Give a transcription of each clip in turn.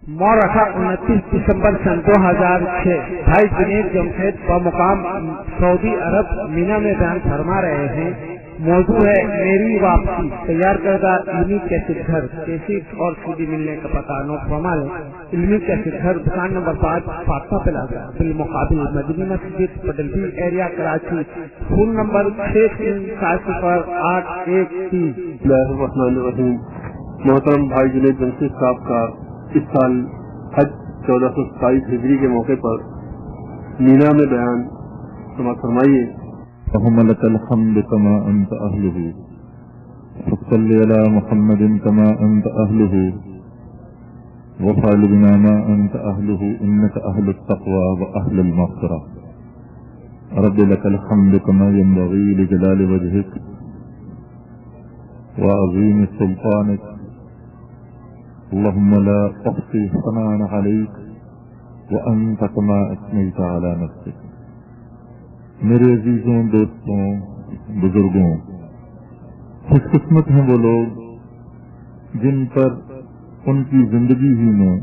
मौरखा 29 दिसंबर सन 2006 भाई जुनेद जमशेद बमुकाम सऊदी अरब मीना में बयान फरमा रहे हैं। मौजू है मेरी वापसी। तैयार करदा इल्मी कैसेट घर कैसेट और सीडी मिलने का पता नोट फरमा लें। इल्मी कैसेट घर दुकान नंबर 5 फातमा प्लाजा बिल मुकाबिल मदीना मस्जिद पटलबी एरिया कराची। Phone number 630813। मोहतरम भाई जुनेद जमशेद साहब का इस साल हज 1427 हिजरी के मौके पर मीना में बयान समाअत फरमाइए। लकल हम्द कमा अंत अहलुहु फसल्लि अला मुहम्मदिन कमा अंत अहलुहु वफ़अल बिमा मा अंत अहलुहु इन्नका अहलुत तक़वा व अहलुल मग़फ़िरा। रब्बि लकल हम्द कमा यंबग़ी लिजलालि वजहिक व अज़ीम सुल्तानिक। अल्लाहुम्मा ला अहसी सनाअन अलैक व अंत कमा असनैत अला नफ्सिक। मेरे अजीजों, दोस्तों, बुजुर्गों, खुशकिस्मत हैं वो लोग जिन पर उनकी जिंदगी ही में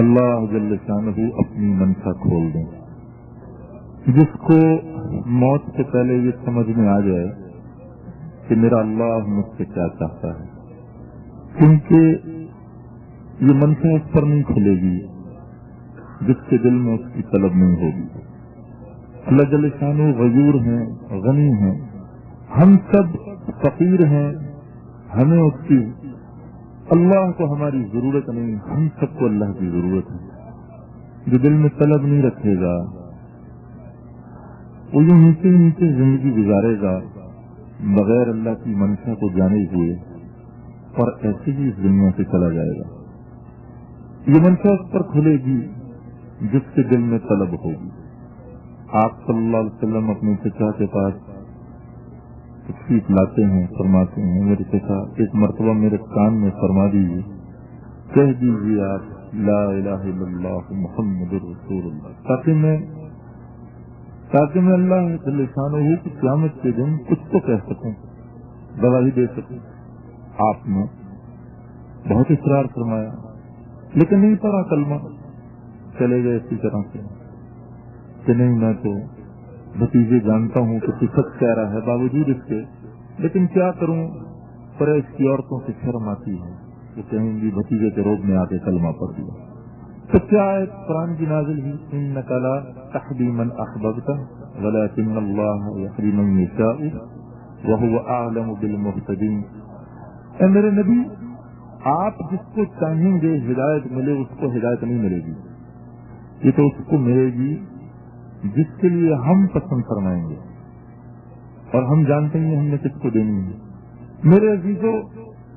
अल्लाह जल्ल शानहू अपनी मनसा खोल दें। जिसको मौत से पहले ये समझ में आ जाए कि मेरा अल्लाह मुझसे क्या चाहता है, क्योंकि ये मनसा उस पर नहीं खुलेगी जिसके दिल में उसकी तलब नहीं होगी। अल्लाह जल्ल शानहू गयूर हैं, गनी हैं, हम सब फकीर हैं, हमें उसकी अल्लाह को हमारी जरूरत नहीं, हम सबको अल्लाह की जरूरत है। जो दिल में तलब नहीं रखेगा वो यूं नीचे नीचे जिंदगी गुजारेगा बगैर अल्लाह की मनसा को जाने हुए और ऐसे ही इस दुनिया से चला जाएगा। ये मनसा उस पर खुलेगी जिसके दिल में तलब होगी। आप सल्लल्लाहु अलैहि वसल्लम अपने चचा के पास तशरीफ लाते हैं, फरमाते हैं, मेरे चचा एक मर्तबा मेरे कान में फरमा दीजिए, कह दीजिए आप ला इलाहा इल्लल्लाह मुहम्मदुर रसूलुल्लाह, ताकि मैं अल्लाह जल्ल शानहू की क़यामत के दिन कुछ तो कह सकूं, गवाही दे सकूं। आपने बहुत इसरार फरमाया लेकिन नहीं पढ़ा कलमा, चले गए इसी तरह से कि नहीं मैं तो भतीजे जानता हूं कि तू सच कह रहा है, बावजूद इसके लेकिन क्या करूं, पर इसकी औरतों से शर्म आती है, वो कहेंगी भतीजे के रोग में आके कलमा पढ़ दिया। तो क्या है कुरान की नाजिल ही, इन्नका ला तहदी मन अहबब्ता वलाकिन्नल्लाह यहदी मन यशाउ व हुवा अअलमु बिल मुहतदीन। ऐ मेरे नबी, आप जिसको चाहेंगे हिदायत मिले उसको हिदायत नहीं मिलेगी, ये तो उसको मिलेगी जिसके लिए हम पसंद फरमाएंगे और हम जानते हैं हमने किसको देनी है। मेरे अजीजों,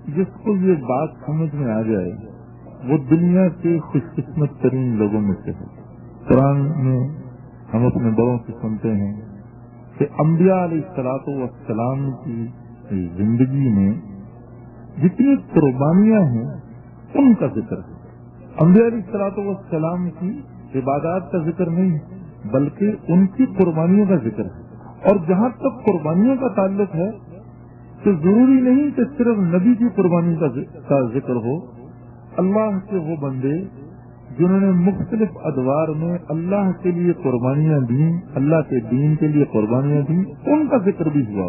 जिसको ये बात समझ में आ जाए वो दुनिया के खुशकिस्मत तरीन लोगों में से है। कुरान में हम अपने बड़ों से सुनते हैं कि अंबिया अलैहिस्सलातु वस्सलाम की जिंदगी में जितनी कुर्बानियां हैं उनका जिक्र है। अंबिया अलैहिस्सलातु वस्सलाम की इबादत का जिक्र नहीं बल्कि उनकी कुर्बानियों का जिक्र है। और जहां तक कुर्बानियों का ताल्लुक है तो जरूरी नहीं कि सिर्फ नबी की कुर्बानी का जिक्र हो। अल्लाह के वो बंदे जिन्होंने मुख्तलिफ अदवार में अल्लाह के लिए कुर्बानियां दी, अल्लाह के दीन के लिए कुर्बानियां दी, उनका जिक्र भी हुआ।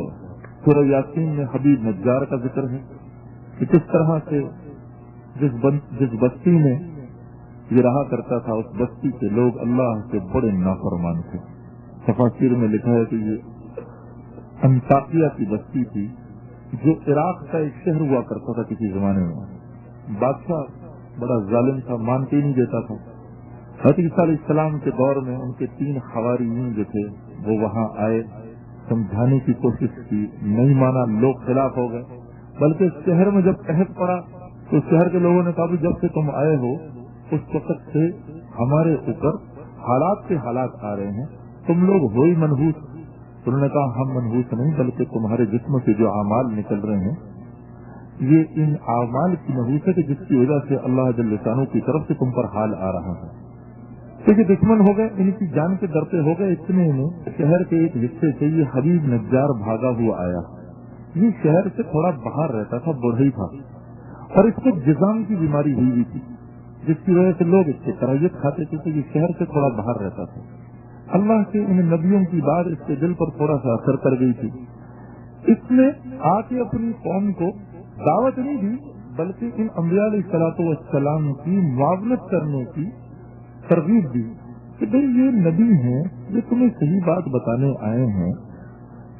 सूरह यासीन में हबीब नज्जार का जिक्र है कि किस तरह से जिस बस्ती में ये रहा करता था उस बस्ती के लोग अल्लाह के बड़े नाफरमान थे। तफासिर में लिखा है कि ये अंताकिया की बस्ती थी जो इराक का एक शहर हुआ करता था किसी जमाने में। बादशाह बड़ा जालिम था, मानते ही नहीं देता था। हज़रत ईसा अलैहिस्सलाम के दौर में उनके 3 खवारीन जो थे वो वहां आए, समझाने की कोशिश की, नहीं माना, लोग खिलाफ हो गए। बल्कि शहर में जब कहत पड़ा तो शहर के लोगों ने कहा भी जब से तुम आए हो उस वक्त से हमारे ऊपर हालात के हालात आ रहे हैं, तुम लोग हो ही मनहूस। उन्होंने कहा हम मनहूस नहीं बल्कि तुम्हारे जिस्म से जो आमाल निकल रहे हैं ये इन आमाल की नहूस है कि जिसकी वजह से अल्लाह जल्ल शानहू की तरफ से तुम पर हाल आ रहा है। तो ये दुश्मन हो गए, इनकी जान के दर पे हो गए। इतने में शहर के एक हिस्से से ये हबीब नज्जार भागा हुआ आया। ये शहर से थोड़ा बाहर रहता था, बुढ़ई था और इसको जिजाम की बीमारी हुई थी। جس کی وجہ سے لوگ اس سے کراہیت کھاتے تھے تو یہ شہر سے تھوڑا باہر رہتا تھا. اللہ کے ان نبیوں کی بات اس کے دل پر تھوڑا سا اثر کر گئی تھی. اس نے آ کے اپنی قوم کو دعوت نہیں دی بلکہ ان انبیاء علیہ الصلوۃ والسلام کی معاونت کرنے کی ترغیب دی کہ بھئی یہ نبی ہیں، یہ تمہیں صحیح بات بتانے آئے ہیں،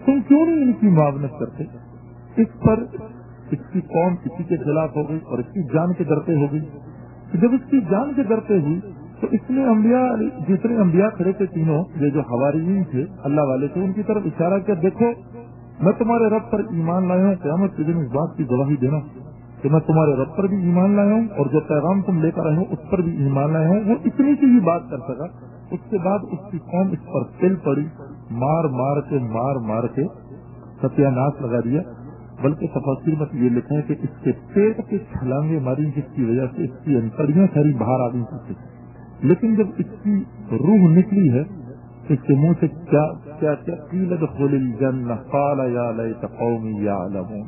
تم کیوں نہیں ان کی معاونت کرتے. اس پر اس کی قوم کسی کے خلاف ہو گئی اور اس کی جان کے ڈرتے ہو گئی. جب اس کی جان کے ڈرتے ہوئی تو اس نے جتنے انبیاء کھڑے تھے تینوں یہ جو حواریین تھے اللہ والے تھے ان کی طرف اشارہ کیا، دیکھو میں تمہارے رب پر ایمان لایا ہوں، قیامت کے دن اس بات کی گواہی دینا کہ میں تمہارے رب پر بھی ایمان لایا ہوں اور جو پیغام تم لے کر آئے ہو اس پر بھی ایمان لایا ہوں. وہ اتنی سی ہی بات کر سکا. اس کے بعد اس کی قوم اس پر تل پڑی، مار مار کے ستیہ ناش لگا دیا. بلکہ تفاسیر میں یہ لکھا ہے کہ اس کے پیٹ کے چھلانگیں ماری جس کی وجہ سے اس کی انتڑیاں ساری باہر آ گئی. لیکن جب اس کی روح نکلی ہے اس کے منہ سے کیا قیل ادخل الجنہ قال یا لیت قومی یعلمون.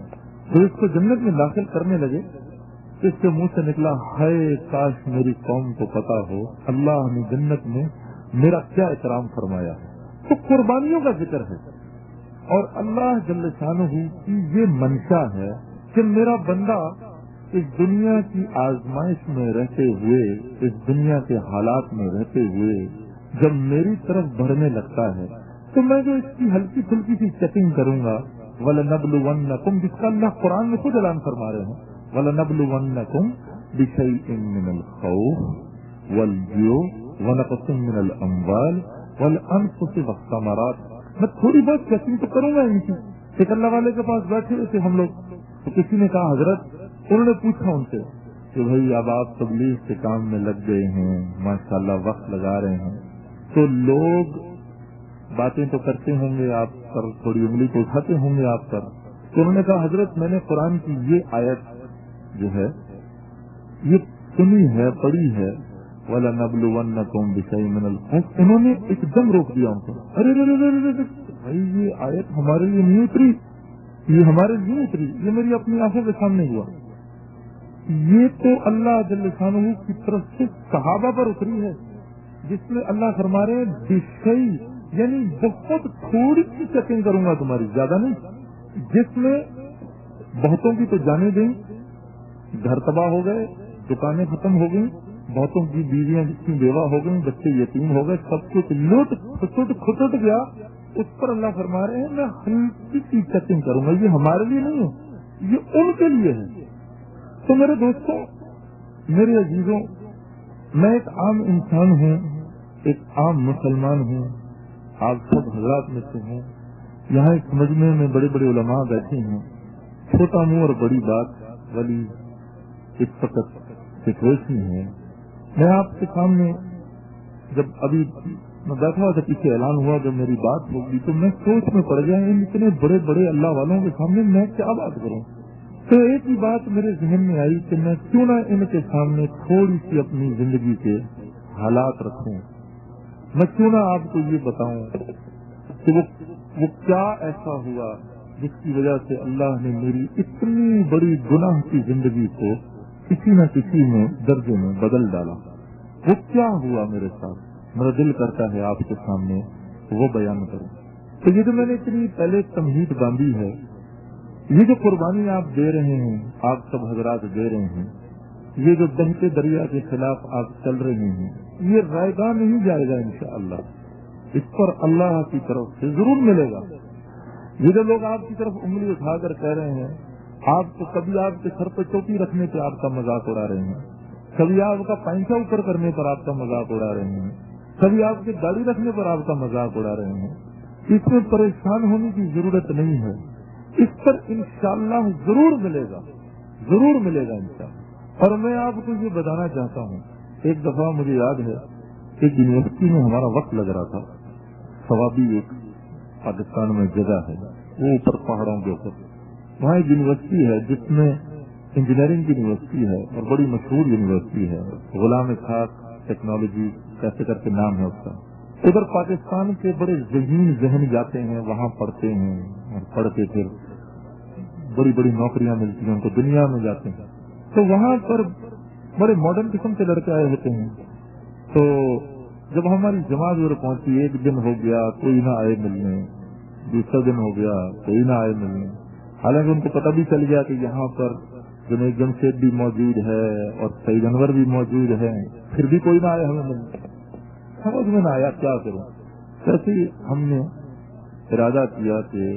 تو اس کو جنت میں داخل کرنے لگے تو اس کے منہ سے نکلا، ہائے کاش میری قوم کو پتا ہو اللہ نے جنت میں میرا کیا اکرام فرمایا ہے. تو قربانیوں کا ذکر ہے اور اللہ جل شانہ کی یہ منشا ہے کہ میرا بندہ اس دنیا کی آزمائش میں رہتے ہوئے، اس دنیا کے حالات میں رہتے ہوئے جب میری طرف بڑھنے لگتا ہے تو میں جو اس کی ہلکی پھلکی سی چیکنگ کروں گا، وَلَنَبْلُوَنَّكُمْ، جس کا اللہ قرآن میں خود اعلان فرما رہے ہیں، وَلَنَبْلُوَنَّكُمْ بِشَيْءٍ مِّنَ الْخَوْفِ وَالْجُوعِ وَنَقْصٍ مِّنَ الْأَمْوَالِ وَالْأَنفُسِ وَالثَّمَرَاتِ. میں تھوڑی بہت چیکنگ تو کروں گا ان کی. ایک اللہ والے کے پاس بیٹھے ہوئے تھے ہم لوگ تو کسی نے کہا حضرت، انہوں نے پوچھا ان سے کہ بھائی اب آپ تبلیغ کے کام میں لگ گئے ہیں، ماشاءاللہ وقت لگا رہے ہیں، تو لوگ باتیں تو کرتے ہوں گے آپ پر، تھوڑی انگلی تو اٹھاتے ہوں گے آپ پر. تو انہوں نے کہا حضرت میں نے قرآن کی یہ آیت جو ہے یہ سنی ہے، پڑھی ہے، وَلَنَبْلُوَنَّكُمْ بِشَيْءٍ مِّنَ الْخَوْفِ. انہوں نے ایک دم روک دیا ان کو، ارے بھائی یہ آیت ہمارے لیے نہیں اتری، یہ ہمارے لیے اتری، یہ میری اپنی آنکھوں کے سامنے ہوا. یہ تو اللہ جل شانہ کی طرف سے صحابہ پر اتری ہے جس میں اللہ فرما رہے ہیں بشئی، یعنی بہت تھوڑی سی چیکنگ کروں گا تمہاری، زیادہ نہیں، جس میں بہتوں کی تو جانیں گئیں، گھر تباہ ہو گئے، دکانیں ختم ہو گئیں، بہتوں کی بیویاں جس کی بیوہ ہو گئیں، بچے یتیم ہو گئے، سب کچھ لوٹ کھسٹ گیا. اس پر اللہ فرما رہے ہیں میں ہلکی سی چیکنگ کروں گا. یہ ہمارے لیے نہیں ہے، یہ ان کے لیے ہے. تو میرے دوستوں، میرے عزیزوں، میں ایک عام انسان ہوں، ایک عام مسلمان ہوں، آپ سب حضرات میں سے ہوں. یہاں ایک مجمع میں بڑے بڑے علماء بیٹھے ہیں. چھوٹا منہ اور بڑی بات والی ایک فقط سچویشن ہے. میں آپ کے سامنے جب ابھی میں بیٹھا ہوا تھا، پیچھے اعلان ہوا جب میری بات ہوگی تو میں سوچ میں پڑ گیا ان اتنے بڑے بڑے اللہ والوں کے سامنے میں کیا بات کروں. تو ایک ہی بات میرے ذہن میں آئی کہ میں کیوں نہ ان کے سامنے تھوڑی سی اپنی زندگی کے حالات رکھوں. میں کیوں نہ آپ کو یہ بتاؤں کہ وہ کیا ایسا ہوا جس کی وجہ سے اللہ نے میری اتنی بڑی گناہ کی زندگی کو کسی نہ کسی میں درجے میں بدل ڈالا. وہ کیا ہوا میرے ساتھ، میرا دل کرتا ہے آپ کے سامنے وہ بیان کروں. تو یہ جو میں نے اتنی پہلے تمہید باندھی ہے، یہ جو قربانی آپ دے رہے ہیں، آپ سب حضرات دے رہے ہیں، یہ جو بہتے دریا کے خلاف آپ چل رہے ہیں، یہ رائے گاہ نہیں جائے گا انشاءاللہ. اس پر اللہ کی طرف سے ضرور ملے گا. یہ جو لوگ آپ کی طرف انگلی اٹھا کر کہہ رہے ہیں، آپ کو کبھی آپ کے سر پہ ٹوپی رکھنے پہ آپ کا مذاق اڑا رہے ہیں، کبھی آپ کا پائنچا اوپر کرنے پر آپ کا مذاق اڑا رہے ہیں، کبھی آپ کے داڑھی رکھنے پر آپ کا مذاق اڑا رہے ہیں، اس میں پریشان ہونے کی ضرورت نہیں ہے. اس پر انشاءاللہ ضرور ملے گا، ضرور ملے گا انشاءاللہ. اور میں آپ کو یہ بتانا چاہتا ہوں، ایک دفعہ مجھے یاد ہے ایک یونیورسٹی میں ہمارا وقت لگ رہا تھا. ثوابی ایک پاکستان میں جگہ ہے، وہ اوپر پہاڑوں کے اوپر، وہاں ایک یونیورسٹی ہے جس میں انجینئرنگ کی یونیورسٹی ہے اور بڑی مشہور یونیورسٹی ہے، غلام خاک ٹیکنالوجی کیسے کر کے نام ہے اس کا. ادھر پاکستان کے بڑے ذہین جاتے ہیں، وہاں پڑھتے ہیں اور پڑھ کے پھر بڑی بڑی نوکریاں ملتی ہیں ان کو، دنیا میں جاتے ہیں. تو وہاں پر بڑے ماڈرن قسم کے لڑکے آئے ہوتے ہیں. تو جب ہماری جماعت ادھر پہنچی، ایک دن ہو گیا کوئی نہ آئے ملنے، دوسرا دن ہو گیا کوئی نہ آئے ملنے. حالانکہ ان کو پتہ بھی چل گیا کہ یہاں پر جنید جمشید بھی موجود ہے اور سعید انور بھی موجود ہے، پھر بھی کوئی نہ آئے ہمیں ملنے. سمجھ میں نہ آیا کیا کروں. ایسے ہی ہم نے ارادہ کیا کہ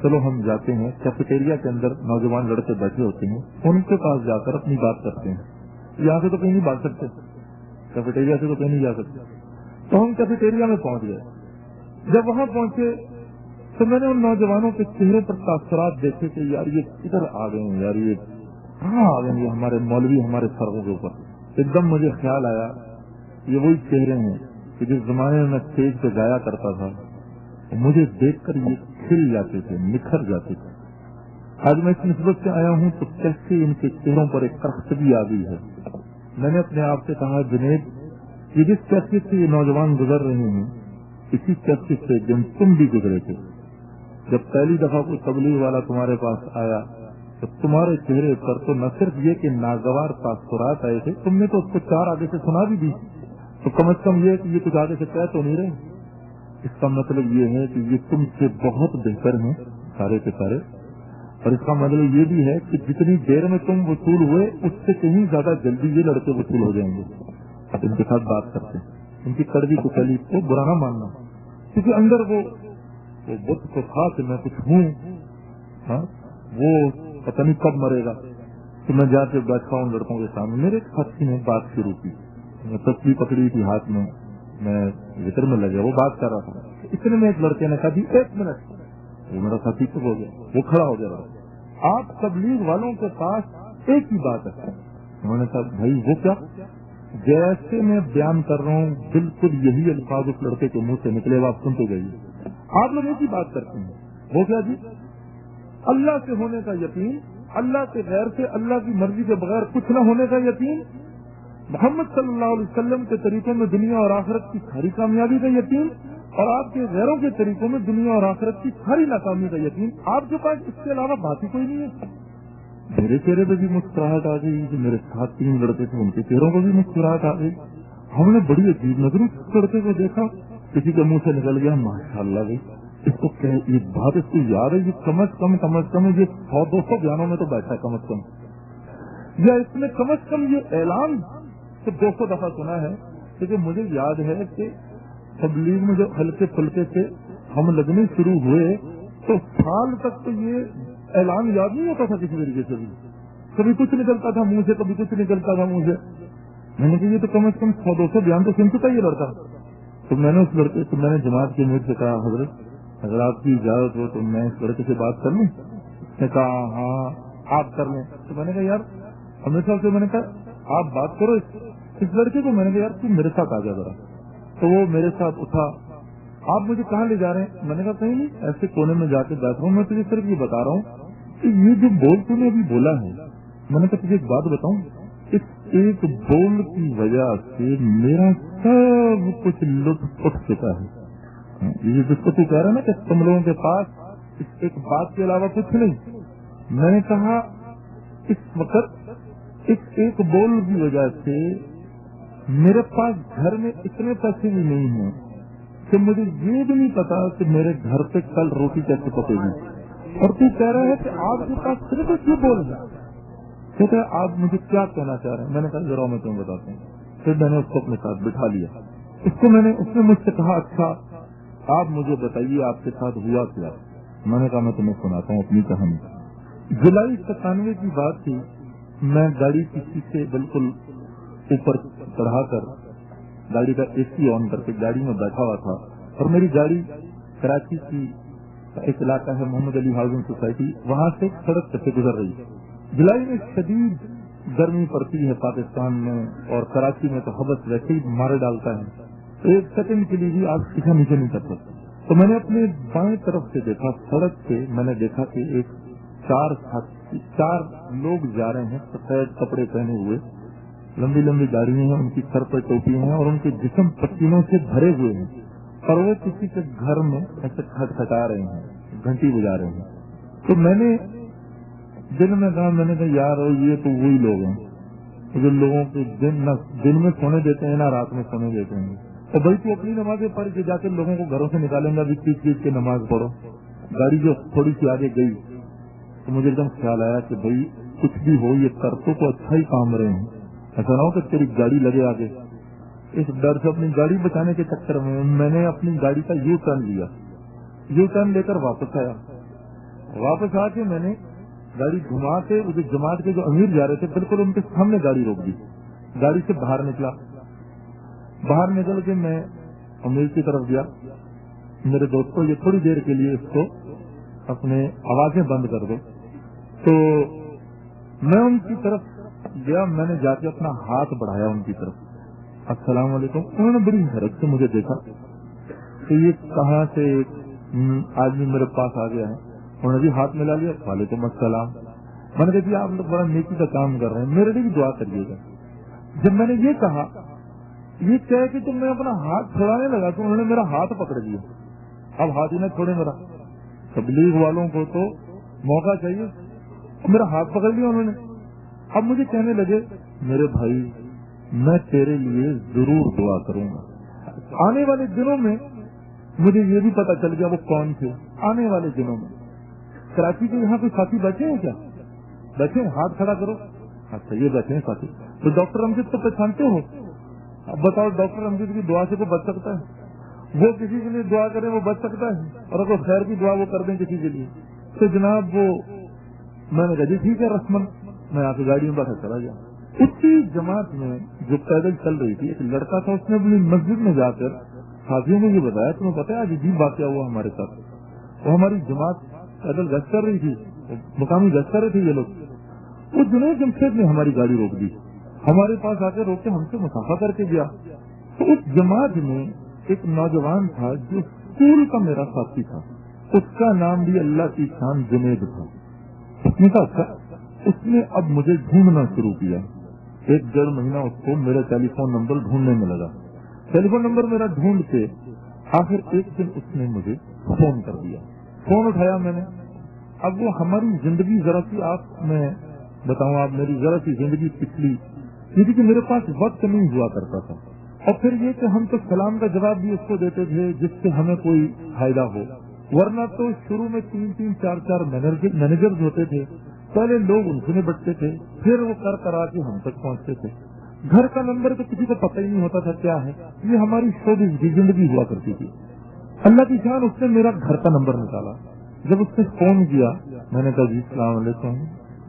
چلو ہم جاتے ہیں. کیفیٹیریا کے اندر نوجوان لڑکے بیٹھے ہوتے ہیں، ان کے پاس جا کر اپنی بات کرتے ہیں. یہاں سے تو کہیں نہیں بات سکتے، کیفیٹیریا سے تو کہیں نہیں جا سکتے. تو ہم کیفیٹیریا میں پہنچ گئے. جب وہاں پہنچے تو میں نے ان نوجوانوں کے چہروں پر تاثرات دیکھے کہ یار یہ کدھر آ گئے ہیں، یار یہ کہاں آ گئے ہیں ہمارے مولوی ہمارے سروں کے اوپر. ایک دم مجھے خیال آیا یہ وہی چہرے ہیں کہ جس زمانے میں اسٹیج پہ گایا کرتا تھا، مجھے دیکھ کر یہ کھل جاتے تھے، نکھر جاتے تھے. آج میں اس نسبت سے آیا ہوں تو کیسے ان کے چہروں پر ایک کرختگی آ گئی ہے. میں نے اپنے آپ سے کہا جنید یہ جس کیفیت سے یہ نوجوان گزر رہے ہیں اسی کیفیت سے جب تم بھی گزرے تھے. جب پہلی دفعہ کوئی تبلیغ والا تمہارے پاس آیا تو تمہارے چہرے پر تو نہ صرف یہ کہ ناگوار تاثرات آئے تھے، تم نے تو اس کو چار آگے سے سنا بھی دی. تو کم از کم یہ کہ یہ کچھ آگے سے کہہ تو نہیں رہے. اس کا مطلب یہ ہے کہ یہ تم سے بہت بہتر ہیں سارے کے سارے. اور اس کا مطلب یہ بھی ہے کہ جتنی دیر میں تم وصول ہوئے اس سے کہیں زیادہ جلدی یہ لڑکے وصول ہو جائیں گے. اب ان کے ساتھ بات کرتے ہیں. ان کی کڑوی کچلی کو برا نہ ماننا، کیونکہ اندر وہ بت کو تھا کہ میں کچھ ہوں، وہ پتہ نہیں کب مرے گا. تو میں جا کے بیٹھا ہوں لڑکوں کے سامنے. میرے ساتھی نے بات شروع کی، میں تصویر پکڑی تھی ہاتھ میں، میں ذکر میں لگا، وہ بات کر رہا تھا. اتنے میں ایک لڑکے نے کہا جی 1 منٹ. وہ میرا ساتھی چپ ہو گیا، وہ کھڑا ہو گیا. آپ تبلیغ والوں کے پاس ایک ہی بات ہے. انہوں نے کہا بھائی وہ کیا؟ جیسے میں بیان کر رہا ہوں بالکل یہی الفاظ اس لڑکے کے منہ سے نکلے گا، آپ سنتے گئیے. آپ لوگ ایک ہی بات کرتے ہیں، وہ کیا جی؟ اللہ سے ہونے کا یقین، اللہ کے غیر سے اللہ کی مرضی کے بغیر کچھ نہ ہونے کا یقین، محمد صلی اللہ علیہ وسلم کے طریقوں میں دنیا اور آخرت کی ساری کامیابی کا یقین، اور آپ کے غیروں کے طریقوں میں دنیا اور آخرت کی ساری ناکامی کا یقین. آپ کے پاس اس کے علاوہ بات ہی کوئی نہیں ہے. میرے چہرے پہ بھی مسکراہٹ آ گئی. جو میرے ساتھ 3 لڑکے تھے ان کے چہروں پہ بھی مسکراہٹ آ گئی. ہم نے بڑی عجیب نظروں اس لڑکے کو دیکھا. کسی کے منہ سے نکل گیا ماشاء اللہ بھائی اس کو یہ بات اس کو یاد ہے، یہ کم از کم یہ 100-200 بیانوں میں تو بیٹھا ہے کم از کم، یا اس نے کم از کم یہ اعلان تو 200 دفعہ سنا ہے. لیکن مجھے یاد ہے کہ تبلیغ میں جو ہلکے پھلکے سے ہم لگنے شروع ہوئے تو سال تک تو یہ اعلان یاد نہیں ہوتا تھا کسی طریقے سے بھی. کبھی کچھ نکلتا تھا منہ سے، کبھی کچھ نکلتا تھا منہ سے. میں نے کہا یہ تو کم از کم 100-200 بیان تو سن چکا یہ لڑکا. تو میں نے اس لڑکے سے، میں نے جماعت کے امیر سے کہا حضرت اگر آپ کی اجازت ہو تو میں اس لڑکے سے بات کر لوں. اس نے کہا ہاں آپ کر لیں. تو میں نے کہا یار ہمیشہ سے میں نے کہا آپ بات کرو اس لڑکے کو. میں نے کہا یار تو میرے ساتھ آ جا ذرا. تو وہ میرے ساتھ اٹھا. آپ مجھے کہاں لے جا رہے ہیں؟ میں نے کہا کہیں نہیں، ایسے کونے میں جا کے بیٹھ رہا ہوں. میں تجھے صرف یہ بتا رہا ہوں کہ یہ جو بول تو نے ابھی بولا ہے، میں نے کہا تجھے ایک بات بتاؤں، اس ایک بول کی وجہ سے میرا سب کچھ لطف اٹھ چکا ہے. یہ جس کو تو کہہ رہا ہے نا کہ تم لوگوں کے پاس اس ایک بات کے علاوہ کچھ نہیں. میں نے کہا اس وقت اس ایک بول کی وجہ سے میرے پاس گھر میں اتنے پیسے بھی نہیں ہیں کہ مجھے یہ بھی نہیں پتا کہ میرے گھر پہ کل روٹی کیسے پکے گی. اور تو کہہ رہا ہے کہ آپ کے پاس صرف ایک یہ بول ہے. کہتے ہیں آپ مجھے کیا کہنا چاہ رہے ہیں؟ میں نے کہا ذرا میں تمہیں بتاتا ہوں. پھر میں نے اس کو اپنے ساتھ بٹھا لیا. اس نے مجھ سے کہا اچھا آپ مجھے بتائیے آپ کے ساتھ ہوا کیا. میں نے کہا میں تمہیں سناتا ہوں اپنی کہانی. جولائی 97 کی بات تھی. میں گاڑی کی سیٹ سے بالکل اوپر چڑھا کر گاڑی کا اے سی آن کر کے گاڑی میں بیٹھا ہوا تھا اور میری گاڑی کراچی کی ایک علاقہ ہے محمد علی ہاؤسنگ سوسائٹی، وہاں سے سڑک سے گزر رہی ہے. جولائی میں شدید گرمی پڑتی ہے پاکستان میں اور کراچی میں تو حبس ویسے ہی مارے ڈالتا ہے. ایک سیکنڈ کے لیے بھی آپ پیچھا نیچے نہیں کر سکتے. تو میں نے اپنے بائیں طرف سے دیکھا سڑک پہ، میں نے دیکھا کہ ایک 4 لوگ جا رہے ہیں سفید کپڑے پہنے ہوئے، لمبی لمبی گاڑیاں ہیں، ان کی سر پر ٹوپیاں ہیں اور ان کے جسم پسینوں سے بھرے ہوئے ہیں اور وہ کسی کے گھر میں ایسے کھٹکھٹا رہے ہیں، گھنٹی بجا رہے ہیں. تو میں نے دل میں کہا، میں نے کہا یار یہ تو وہی لوگ ہیں جو لوگوں کے دن میں سونے دیتے ہیں نہ رات میں سونے دیتے ہیں. اور بھائی تو اپنی نمازیں پڑھ کے جا کے لوگوں کو گھروں سے نکالیں گا بھی چیز کے نماز پڑھو. گاڑی جو تھوڑی سی آگے گئی تو مجھے ایک دم خیال آیا کہ بھائی کچھ بھی ہو یہ کرتوں کو اچھا ہی کام رہے ہیں. ایسا نہ ہو کہ تیری گاڑی لگے آگے. اس ڈر سے اپنی گاڑی بچانے کے چکر میں نے اپنی گاڑی کا یو ٹرن لیا. یو ٹرن لے کر واپس آیا. واپس آ کے میں نے گاڑی گھما کے جماعت کے جو امیر جا رہے تھے بالکل ان کے سامنے گاڑی روک دی. گاڑی سے باہر نکلا. باہر نکل کے میں امیر کی طرف گیا. میرے دوست کو یہ تھوڑی دیر کے لیے اس کو اپنے آوازیں بند کر دو. تو میں ان کی طرف گیا. میں نے جا کے اپنا ہاتھ بڑھایا ان کی طرف. السلام علیکم. انہوں نے بڑی حیرت سے مجھے دیکھا کہ یہ کہاں سے آدمی میرے پاس آ گیا ہے. انہوں نے بھی ہاتھ ملا لیا. وعلیکم السلام. میں نے کہا جی آپ لوگ بڑا نیکی کا کام کر رہے ہیں, میرے لیے بھی دعا کریے گا. جب میں نے یہ کہا یہ کہہ کہ تم نے اپنا ہاتھ چھڑانے لگا تو انہوں نے میرا ہاتھ پکڑ دیا. اب ہاتھ ہی نہ چھوڑے میرا. تبلیغ والوں کو تو موقع چاہیے. میرا ہاتھ پکڑ لیا انہوں نے. اب مجھے کہنے لگے میرے بھائی میں تیرے لیے ضرور دعا کروں گا. آنے والے دنوں میں مجھے یہ بھی پتا چل گیا وہ کون تھے. آنے والے دنوں میں کراچی کے یہاں کوئی ساتھی بیٹھے ہیں کیا؟ بیٹھے ہیں, ہاتھ کھڑا کرو. اچھا یہ بیٹھے ہیں ساتھی. تو ڈاکٹر امجد کو پہچانتے ہو؟ اب بتاؤ ڈاکٹر امجد کی دعا سے کوئی بچ سکتا ہے؟ وہ کسی کے لیے دعا کریں وہ بچ سکتا ہے, اور اگر خیر کی دعا وہ کر دیں کسی کے لیے تو جناب وہ میں نے کہا جی ٹھیک ہے رسمن. میں آ کے گاڑی میں بیٹھا چلا گیا. اسی جماعت میں جو پیدل چل رہی تھی ایک لڑکا تھا. اس نے اپنی مسجد میں جا کر ساتھیوں نے یہ بتایا تمہیں پتا ہے آج عجیب واقعہ ہوا ہمارے ساتھ. وہ ہماری جماعت پیدل گشت کر رہی تھی, مقامی گشت کر رہے تھے یہ لوگ. وہ جنید جمشید نے ہماری گاڑی روک دی. ہمارے پاس آ کے روک کے ہم سے مسافہ کر کے گیا. تو اس جماعت میں ایک نوجوان تھا جو اسکول کا میرا ساتھی تھا. اس کا نام بھی اللہ کی شان جنید تھا. اس نے کہا اس نے اب مجھے ڈھونڈنا شروع کیا. 1-1.5 مہینہ اس کو میرا ٹیلی فون نمبر ڈھونڈنے میں لگا. ٹیلی فون نمبر میرا ڈھونڈ کے آخر ایک دن اس نے مجھے فون کر دیا. فون اٹھایا میں نے. اب وہ ہماری زندگی ذرا سی آپ میں بتاؤں, آپ میری ذرا سی زندگی پچھلی یہ تھی کہ میرے پاس وقت نہیں ہوا کرتا تھا. اور پھر یہ کہ ہم تو سلام کا جواب بھی اس کو دیتے تھے جس سے ہمیں کوئی فائدہ ہو, ورنہ تو شروع میں 3-3, 4-4 مینیجر ہوتے تھے. پہلے لوگ ان سے نپٹتے تھے, پھر وہ کر آ کے ہم تک پہنچتے تھے. گھر کا نمبر تو کسی کو پتہ ہی نہیں ہوتا تھا کیا ہے. یہ ہماری شوبز کی زندگی ہوا کرتی تھی. اللہ کی شان اس نے میرا گھر کا نمبر نکالا. جب اس نے فون کیا میں نے کہا جی السلام علیکم.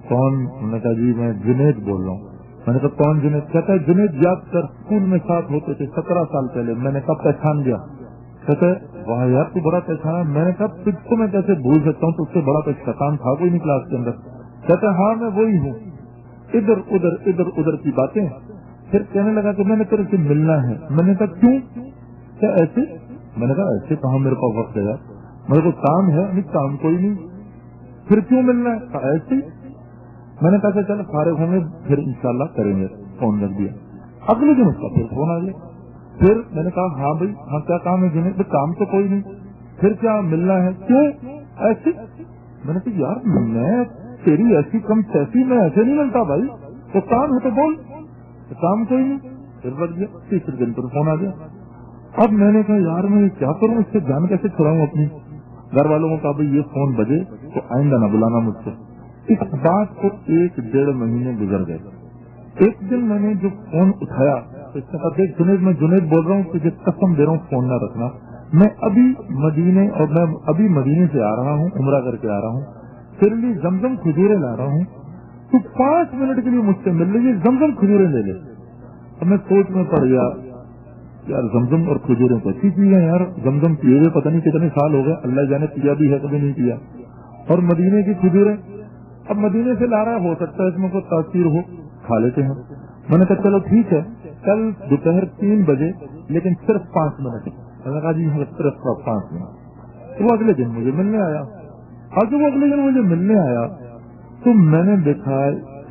کون؟ میں نے کہا جی میں جنید بول رہا ہوں. میں نے کہا کون جنید؟ کہتا ہے جنید یاد کر اسکول میں ساتھ ہوتے تھے 17 سال پہلے. میں نے کہا پہچان گیا. کہتا ہے واہ یار تو بڑا پہچانا. میں نے کہا تجھ کو میں کیسے بھول سکتا ہوں, تو اس سے بڑا کوئی شیطان تھا کوئی نہیں کلاس کے اندر. کہتا ہے ہاں میں وہی ہوں. ادھر ادھر کی باتیں. پھر کہنے لگا کہ میں نے تیرے سے ملنا ہے. میں نے کہا کیوں؟ کیا ایسے؟ میں نے کہا ایسے کہاں میرے پاس وقت ہے, میرے کو کام ہے. نہیں کام کوئی نہیں. پھر کیوں ملنا ہے؟ ایسے. میں نے کہا چل فارغ ہوں گے پھر انشاءاللہ کریں گے. فون رکھ دیا. اگلے دن اس کا پھر فون آ گیا. پھر میں نے کہا ہاں بھائی ہاں کیا کام ہے جنہیں؟ کام تو کوئی نہیں. پھر کیا ملنا ہے؟ کیوں ایسے؟ میں نے کہا یار میں تیری ایسی کم سیسی میں ایسے نہیں ملتا بھائی. تو کام ہے تو بول. کام کوئی نہیں. پھر رکھ دیا. تیسرے دن پر فون آ گیا. اب میں نے کہا یار میں کیا کروں, اس سے جان کیسے چھڑاؤں اپنی. گھر والوں کو کہا بھائی یہ فون بجے تو آئندہ نہ بلانا مجھ سے. اس بات کو 1-1.5 مہینے گزر گئے. ایک دن میں نے جو فون اٹھایا تو اس نے کہا دیکھ جنید میں جنید بول رہا ہوں, تجھے قسم دے رہا ہوں فون نہ رکھنا. میں ابھی مدینے سے آ رہا ہوں, عمرہ کر کے آ رہا ہوں. پھر لیے زمزم کھجورے لا رہا ہوں. تو 5 منٹ کے لیے مجھ سے مل لیجیے, زمزم کھجورے لے لے. اب میں سوچ میں پڑ گیا یار زمزم اور کھجوریں تو اچھی چیز ہے یار. زمزم پیے ہوئے پتہ نہیں کتنے سال ہو گئے, اللہ جانے پیا بھی ہے کبھی نہیں پیا. اور مدینے کی کھجوریں اب مدینے سے لا رہا, ہو سکتا ہے اس میں کوئی تاثیر ہو, کھا لیتے ہیں. میں نے کہا چلو ٹھیک ہے کل دوپہر 3 بجے لیکن صرف 5 منٹ. میں نے کہا جی صرف 5 منٹ. وہ اگلے دن مجھے ملنے آیا. اور جب وہ اگلے دن مجھے ملنے آیا تو میں نے دیکھا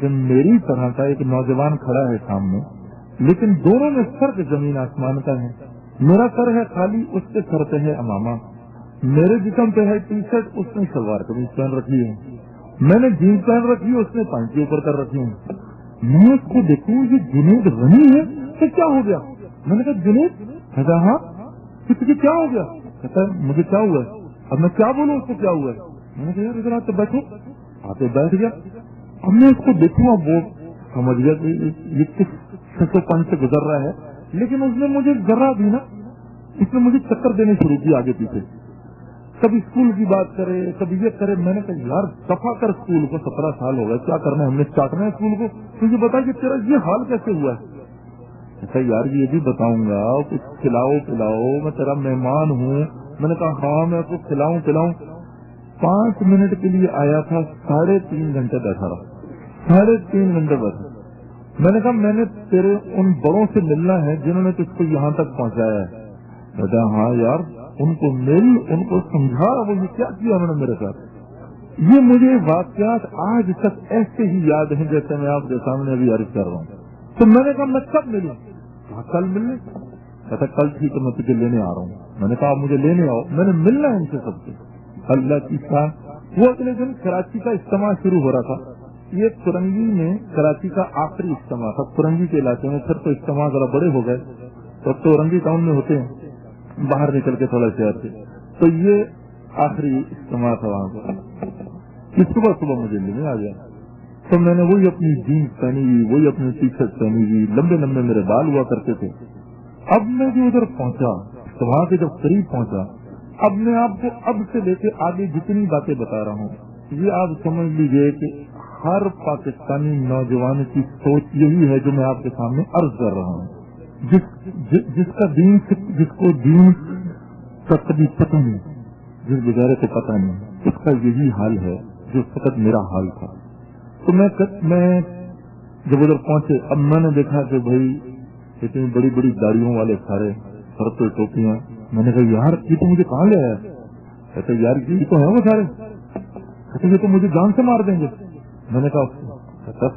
کہ میری طرح کا ایک نوجوان کھڑا ہے سامنے, لیکن دونوں میں فرق زمین آسمان کا ہے. میرا سر ہے خالی, اس کے سر پہ ہے امامہ. میرے جسم پہ ہے ٹی شرٹ, اس نے شلوار قمیض پہن رکھی ہے. میں نے جینس پہن رکھی ہے, اس نے پینٹ کے اوپر کر رکھی ہے. मैं उसको देखूं ये जुनैद गनी है तो क्या हो गया। मैंने कहा जुनैद, कहता हाँ तुझे क्या हो गया। कहता है मुझे क्या हुआ है, अब मैं क्या बोलूं उसको क्या हुआ है। मैंने कहा यार इधर आते बैठो, आते बैठ गया। अब मैं उसको देखूं, अब वो समझ गया कि ये किस ससोपन से गुजर रहा है, लेकिन उसने मुझे जरा भी ना, इसने मुझे चक्कर देने शुरू किया आगे पीछे, कभी स्कूल की बात करे कभी ये करे। मैंने कहा यार दफा कर स्कूल को, 17 साल हो गए, क्या करना है, हमने चाटना है स्कूल को, तुझे बता कि तेरा ये हाल कैसे हुआ है। ऐसा यार ये भी बताऊंगा, कुछ खिलाओ पिलाओ, मैं तेरा मेहमान हूँ। मैंने कहा हाँ मैं आपको खिलाऊं पिलाऊं। 5 मिनट के लिए आया था, 3.5 घंटे बैठा रहा, 3.5 घंटे बैठा। मैंने कहा मैंने तेरे उन बड़ों से मिलना है जिन्होंने तुझको यहाँ तक पहुँचाया है। कहता हाँ यार उनको मिल, उनको समझा, वो ये क्या किया उन्होंने मेरे साथ। ये मुझे वाकयात आज तक ऐसे ही याद है जैसे मैं आपके सामने अभी अर्ज कर रहा हूँ। तो मैंने कहा मैं कब मिलूं, कल मिलने। कहता कल ठीक है मैं तुझे लेने आ रहा हूँ। मैंने कहा मुझे लेने आओ, मैंने मिलना है इनसे सबसे। अल्लाह की शान। वो अगले दिन कराची का इज्तिमा शुरू हो रहा था। ये कुरंगी में कराची का आखिरी इज्तिमा था, कुरंगी के इलाके में। फिर तो इज्तिमा जरा बड़े हो गए, तो कुरंगी टाउन में होते हैं बाहर निकल के थोड़ा शहर से। तो ये आखिरी इज्तिमा था वहाँ पर। सुबह सुबह मुझे लेने आ गया, तो मैंने वही अपनी जीन्स पहनी हुई, वही अपनी टी शर्ट पहनी हुई, लंबे लंबे मेरे बाल हुआ करते थे। अब मैं जो उधर पहुंचा, तो वहाँ के जब करीब पहुंचा, अब मैं आपको अब से लेके आगे जितनी बातें बता रहा हूँ, ये आप समझ लीजिए कि हर पाकिस्तानी नौजवान की सोच यही है जो मैं आपके सामने अर्ज कर रहा हूँ। जिसका दीन, जिसको दीन का कभी पता नहीं, जिस बेचारे को पता नहीं, उसका यही हाल है जो फकत मेरा हाल था। तो मैं जब उधर पहुंचे, अब मैंने देखा कि भाई इतनी बड़ी बड़ी गाड़ियों वाले सारे, सर पे टोपियां। मैंने कहा यार ये तो मुझे कहाँ ले आया। कहते यार ये तो है वो सारे। कहते ये तो मुझे जान से मार देंगे। मैंने कहा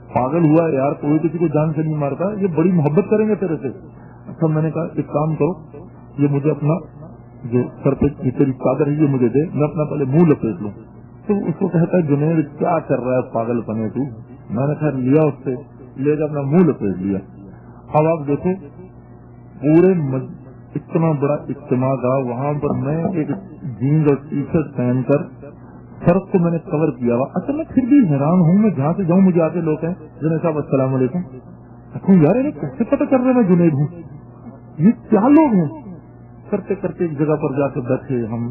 पागल हुआ है यार, कोई किसी को जान से नहीं मारता, ये बड़ी मोहब्बत करेंगे तेरे से। अच्छा मैंने कहा एक काम करो, ये मुझे अपना जो सर पे तेरी चादर है ये मुझे दे, मैं अपना पहले मुंह लपेट लूं। तो उसको कहता है जुनैद क्या कर रहा है पागल बने तू। मैंने खैर लिया उससे, लेकर अपना मुंह लपेट लिया। अब आप देखो पूरे इतना बड़ा इज्तिमा था, वहाँ पर मैं एक जीन्स और टी शर्ट पहनकर सर को मैंने कवर किया हुआ। अच्छा मैं फिर भी हैरान हूँ, मैं जहाँ से जाऊँ मुझे आते लोग हैं जुनैद साहब अस्सलाम वालेकुम। अच्छा यार इन्हें कैसे पता कर रहे मैं जुनैद हूँ, ये क्या लोग हैं। करते करते एक जगह पर जाकर बैठे हम,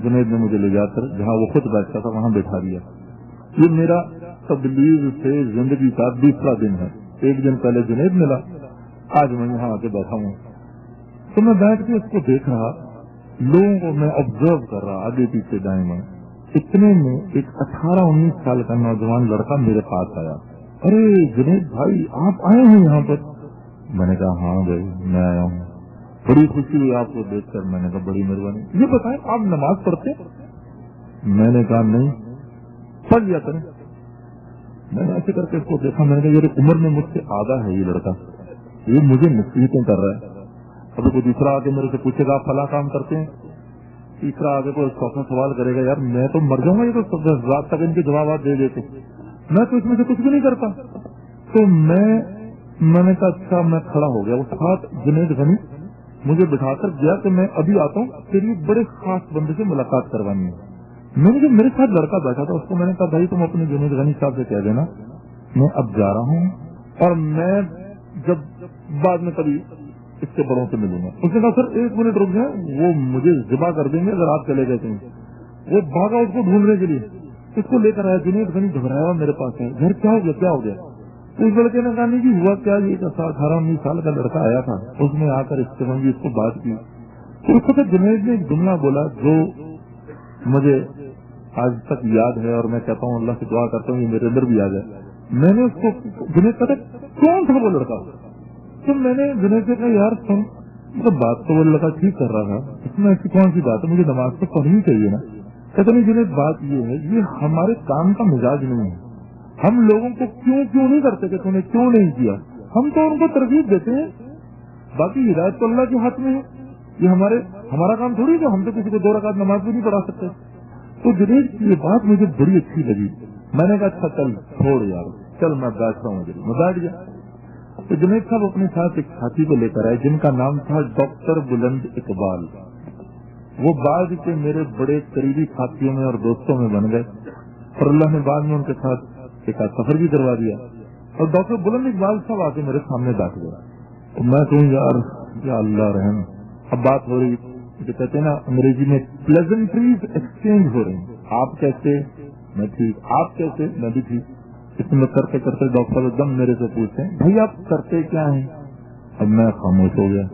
जुनैद ने मुझे ले जाकर जहाँ वो खुद बैठता था वहाँ बैठा दिया। ये मेरा तबलीग से जिंदगी का दूसरा दिन है। एक दिन पहले जुनैद मिला, आज मैं यहाँ आके बैठा हूँ। तो मैं बैठ के उसको देख रहा, लोगों को मैं ऑब्जर्व कर रहा आगे पीछे दाएं बाएं। इतने में एक 18-19 साल का नौजवान लड़का मेरे पास आया। अरे जुनैद भाई आप आए हैं यहाँ पर। मैंने कहा हाँ भाई मैं आया हूँ, बड़ी खुशी हुई आपको देखकर। मैंने कहा बड़ी मेहरबानी, ये बताएं आप नमाज पढ़ते। मैंने कहा नहीं, पढ़ लिया करें। मैंने ऐसे करके इसको देखा, मैंने कहा ये उम्र में मुझसे आधा है ये लड़का, ये मुझे नसीहतें कर रहा है। अभी कोई दूसरा आके मेरे से पूछेगा आप फला काम करते हैं, तीसरा आगे कोई चौथा सवाल करेगा, यार मैं तो मर जाऊंगा, ये तो रात तक इनके जवाब दे देते, मैं तो इसमें से कुछ भी नहीं करता। तो मैंने कहा अच्छा, मैं खड़ा हो गया। उस साथ जुनैद गनी मुझे बिठाकर गया कि मैं अभी आता हूँ, तेरी बड़े खास बंदे से मुलाकात करवानी है। मैंने जो मेरे साथ लड़का बैठा था उसको मैंने कहा भाई तुम अपने जुनैद गनी साहब से कह देना मैं अब जा रहा हूँ, और मैं जब बाद में कभी इसके बड़ों से मिलूंगा। उसने कहा सर 1 मिनट रुक जाए, वो मुझे जिबा कर देंगे अगर आप चले गए कहीं। वो भागा उसको ढूंढने के लिए, इसको लेकर आया। जुनैद गनी घबराया मेरे पास है, घर क्या हो गया क्या हो गया। उस लड़के ने कहा नहीं जी हुआ क्या, ये 18-19 साल का लड़का आया था, उसने आकर इससे मंगी, इसको बात की। तो उस वक्त जुनैद ने एक जुमला बोला जो मुझे आज तक याद है, और मैं कहता हूँ अल्लाह से दुआ करता हूँ ये मेरे अंदर भी आ जाए। मैंने उसको, जुनैद कहता कौन था वो लड़का। तो मैंने जुनैद से कहा यार सुन, तो बात तो वो लड़का ठीक कर रहा था, इसमें ऐसी कौन सी बात है, मुझे नमाज तो पढ़नी चाहिए ना। कहता नहीं जुनैद बात ये है, ये हमारे काम का मिजाज नहीं है। हम लोगों को क्यों नहीं करते कि तूने क्यों नहीं किया, हम तो उनको तरगीब देते हैं, बाकी हिदायत तो अल्लाह के हाथ में है। ये हमारा काम थोड़ी है, हम तो किसी को 2 रकात नमाज भी नहीं पढ़ा सकते। तो जुनैद की ये बात मुझे बड़ी अच्छी लगी। मैंने कहा अच्छा चल छोड़ यार, चल मैं बैठ रहा हूँ, मैं बैठ गया। तो जुनैद साहब अपने साथ एक साथी को लेकर आए जिनका नाम था डॉक्टर बुलंद इकबाल। वो बाद के मेरे बड़े करीबी साथियों में और दोस्तों में बन गए और अल्लाह ने बाद में उनके साथ एक सफर भी करवा दिया। और डॉक्टर बुलंद इकबाल साहब आके मेरे सामने बैठ गए। तो मैं कहूँ यार या अल्लाह रहम, अब बात हो रही जो कहते हैं ना अंग्रेजी में प्लेजेंट्रीज एक्सचेंज हो रही। आप कैसे, मैं ठीक, आप कैसे, मैं भी ठीक। इसमें करते करते डॉक्टर एकदम मेरे से पूछते हैं भाई आप करते क्या हैं। अब मैं खामोश हो गया।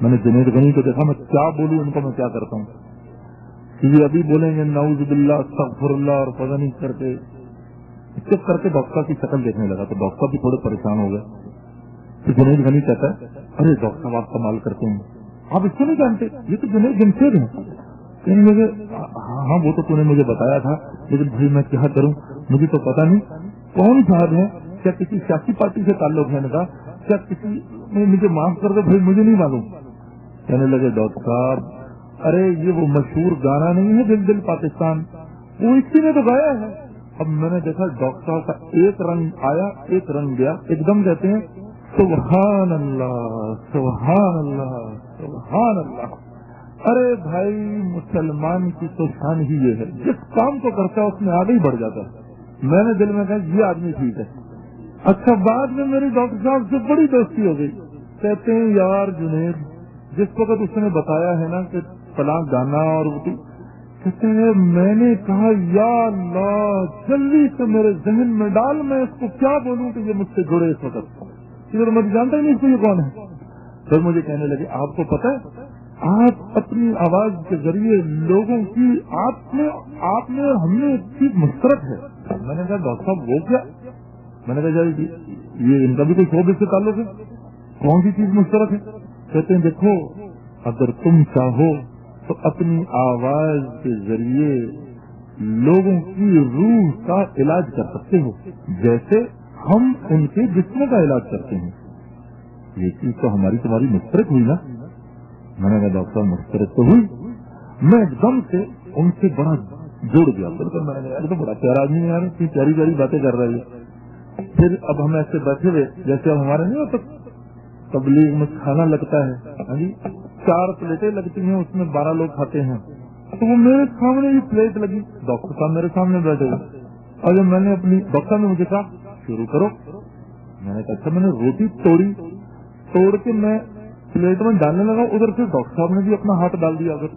मैंने जुनैद गनी को देखा, मैं क्या बोलूं उनको, मैं क्या करता हूँ, क्योंकि अभी बोलेंगे नाउजुबिल्लाह अस्तगफिरुल्लाह और पता नहीं करके। चुप करके डॉक्टर की शक्ल देखने लगा तो डॉक्टर भी थोड़े परेशान हो गए। तो जुनैद गनी कहता है अरे डॉक्टर साहब आप कमाल करते हैं, आप इसको नहीं जानते, ये तो जुनैद जमशेद है। कहने लगे हाँ वो तो तूने मुझे बताया था, लेकिन भाई मैं क्या करूं, मुझे तो पता नहीं कौन साहब है, क्या किसी सियासी पार्टी से ताल्लुक है इनका, क्या किसी ने, मुझे माफ कर दो भाई मुझे नहीं मालूम। कहने लगे डॉक्टर साहब अरे ये वो मशहूर गाना नहीं है दिल दिल पाकिस्तान, वो इसी ने तो गाया है। अब मैंने देखा डॉक्टर का एक रंग आया एक रंग गया, एकदम कहते हैं सुभान अल्लाह सुभान अल्लाह सुभान अल्लाह। अरे भाई मुसलमान की तो शान ही ये है, जिस काम को करता है उसमें आगे ही बढ़ जाता है। मैंने दिल में कहा ये आदमी ठीक है। अच्छा बाद में मेरी डॉक्टर साहब से बड़ी दोस्ती हो गई। कहते हैं यार जुनैद जिस वक्त उसने बताया है ना कि फलां गाना और वो, कहते हैं मैंने कहा या अल्लाह जल्दी से मेरे जहन में डाल, मैं इसको क्या बोलूं कि ये मुझसे जुड़े इस वक्त, इधर मैं जानता ही नहीं इसको ये कौन है। फिर मुझे कहने लगे आपको पता है आप अपनी आवाज के जरिए लोगों की आप में हमने एक चीज मुश्तरक है। मैंने कहा डॉक्टर साहब वो क्या, मैंने कहा ये इनका भी कोई शोबे से ताल्लुक है, कौन सी चीज मुश्तरक है। कहते हैं देखो अगर तुम चाहो तो अपनी आवाज के जरिए लोगों की रूह का इलाज कर सकते हो जैसे हम उनके जिस्म का इलाज करते हैं। ये चीज तो हमारी तुम्हारी मुश्तरक हुई ना। मैंने कहा डॉक्टर मुश्तरक तो हुई। मैं एकदम से उनसे बड़ा जुड़ गया। बिल्कुल मैंने यार तो बड़ा प्यारा आदमी है यार, इतनी प्यारी प्यारी बातें कर रही है। फिर अब हम ऐसे बैठे हुए जैसे अब हमारे नहीं होता तबलीग में खाना लगता है, हाँ जी 4 प्लेटें लगती हैं उसमें 12 लोग खाते हैं, तो वो मेरे सामने ही प्लेट लगी, डॉक्टर साहब मेरे सामने बैठे हुए। और जब मैंने अपनी डॉक्टर ने मुझे कहा शुरू करो, मैंने कहा अच्छा। मैंने रोटी तोड़ के मैं प्लेट में डालने लगा, उधर से डॉक्टर साहब ने भी अपना हाथ डाल दिया। अगर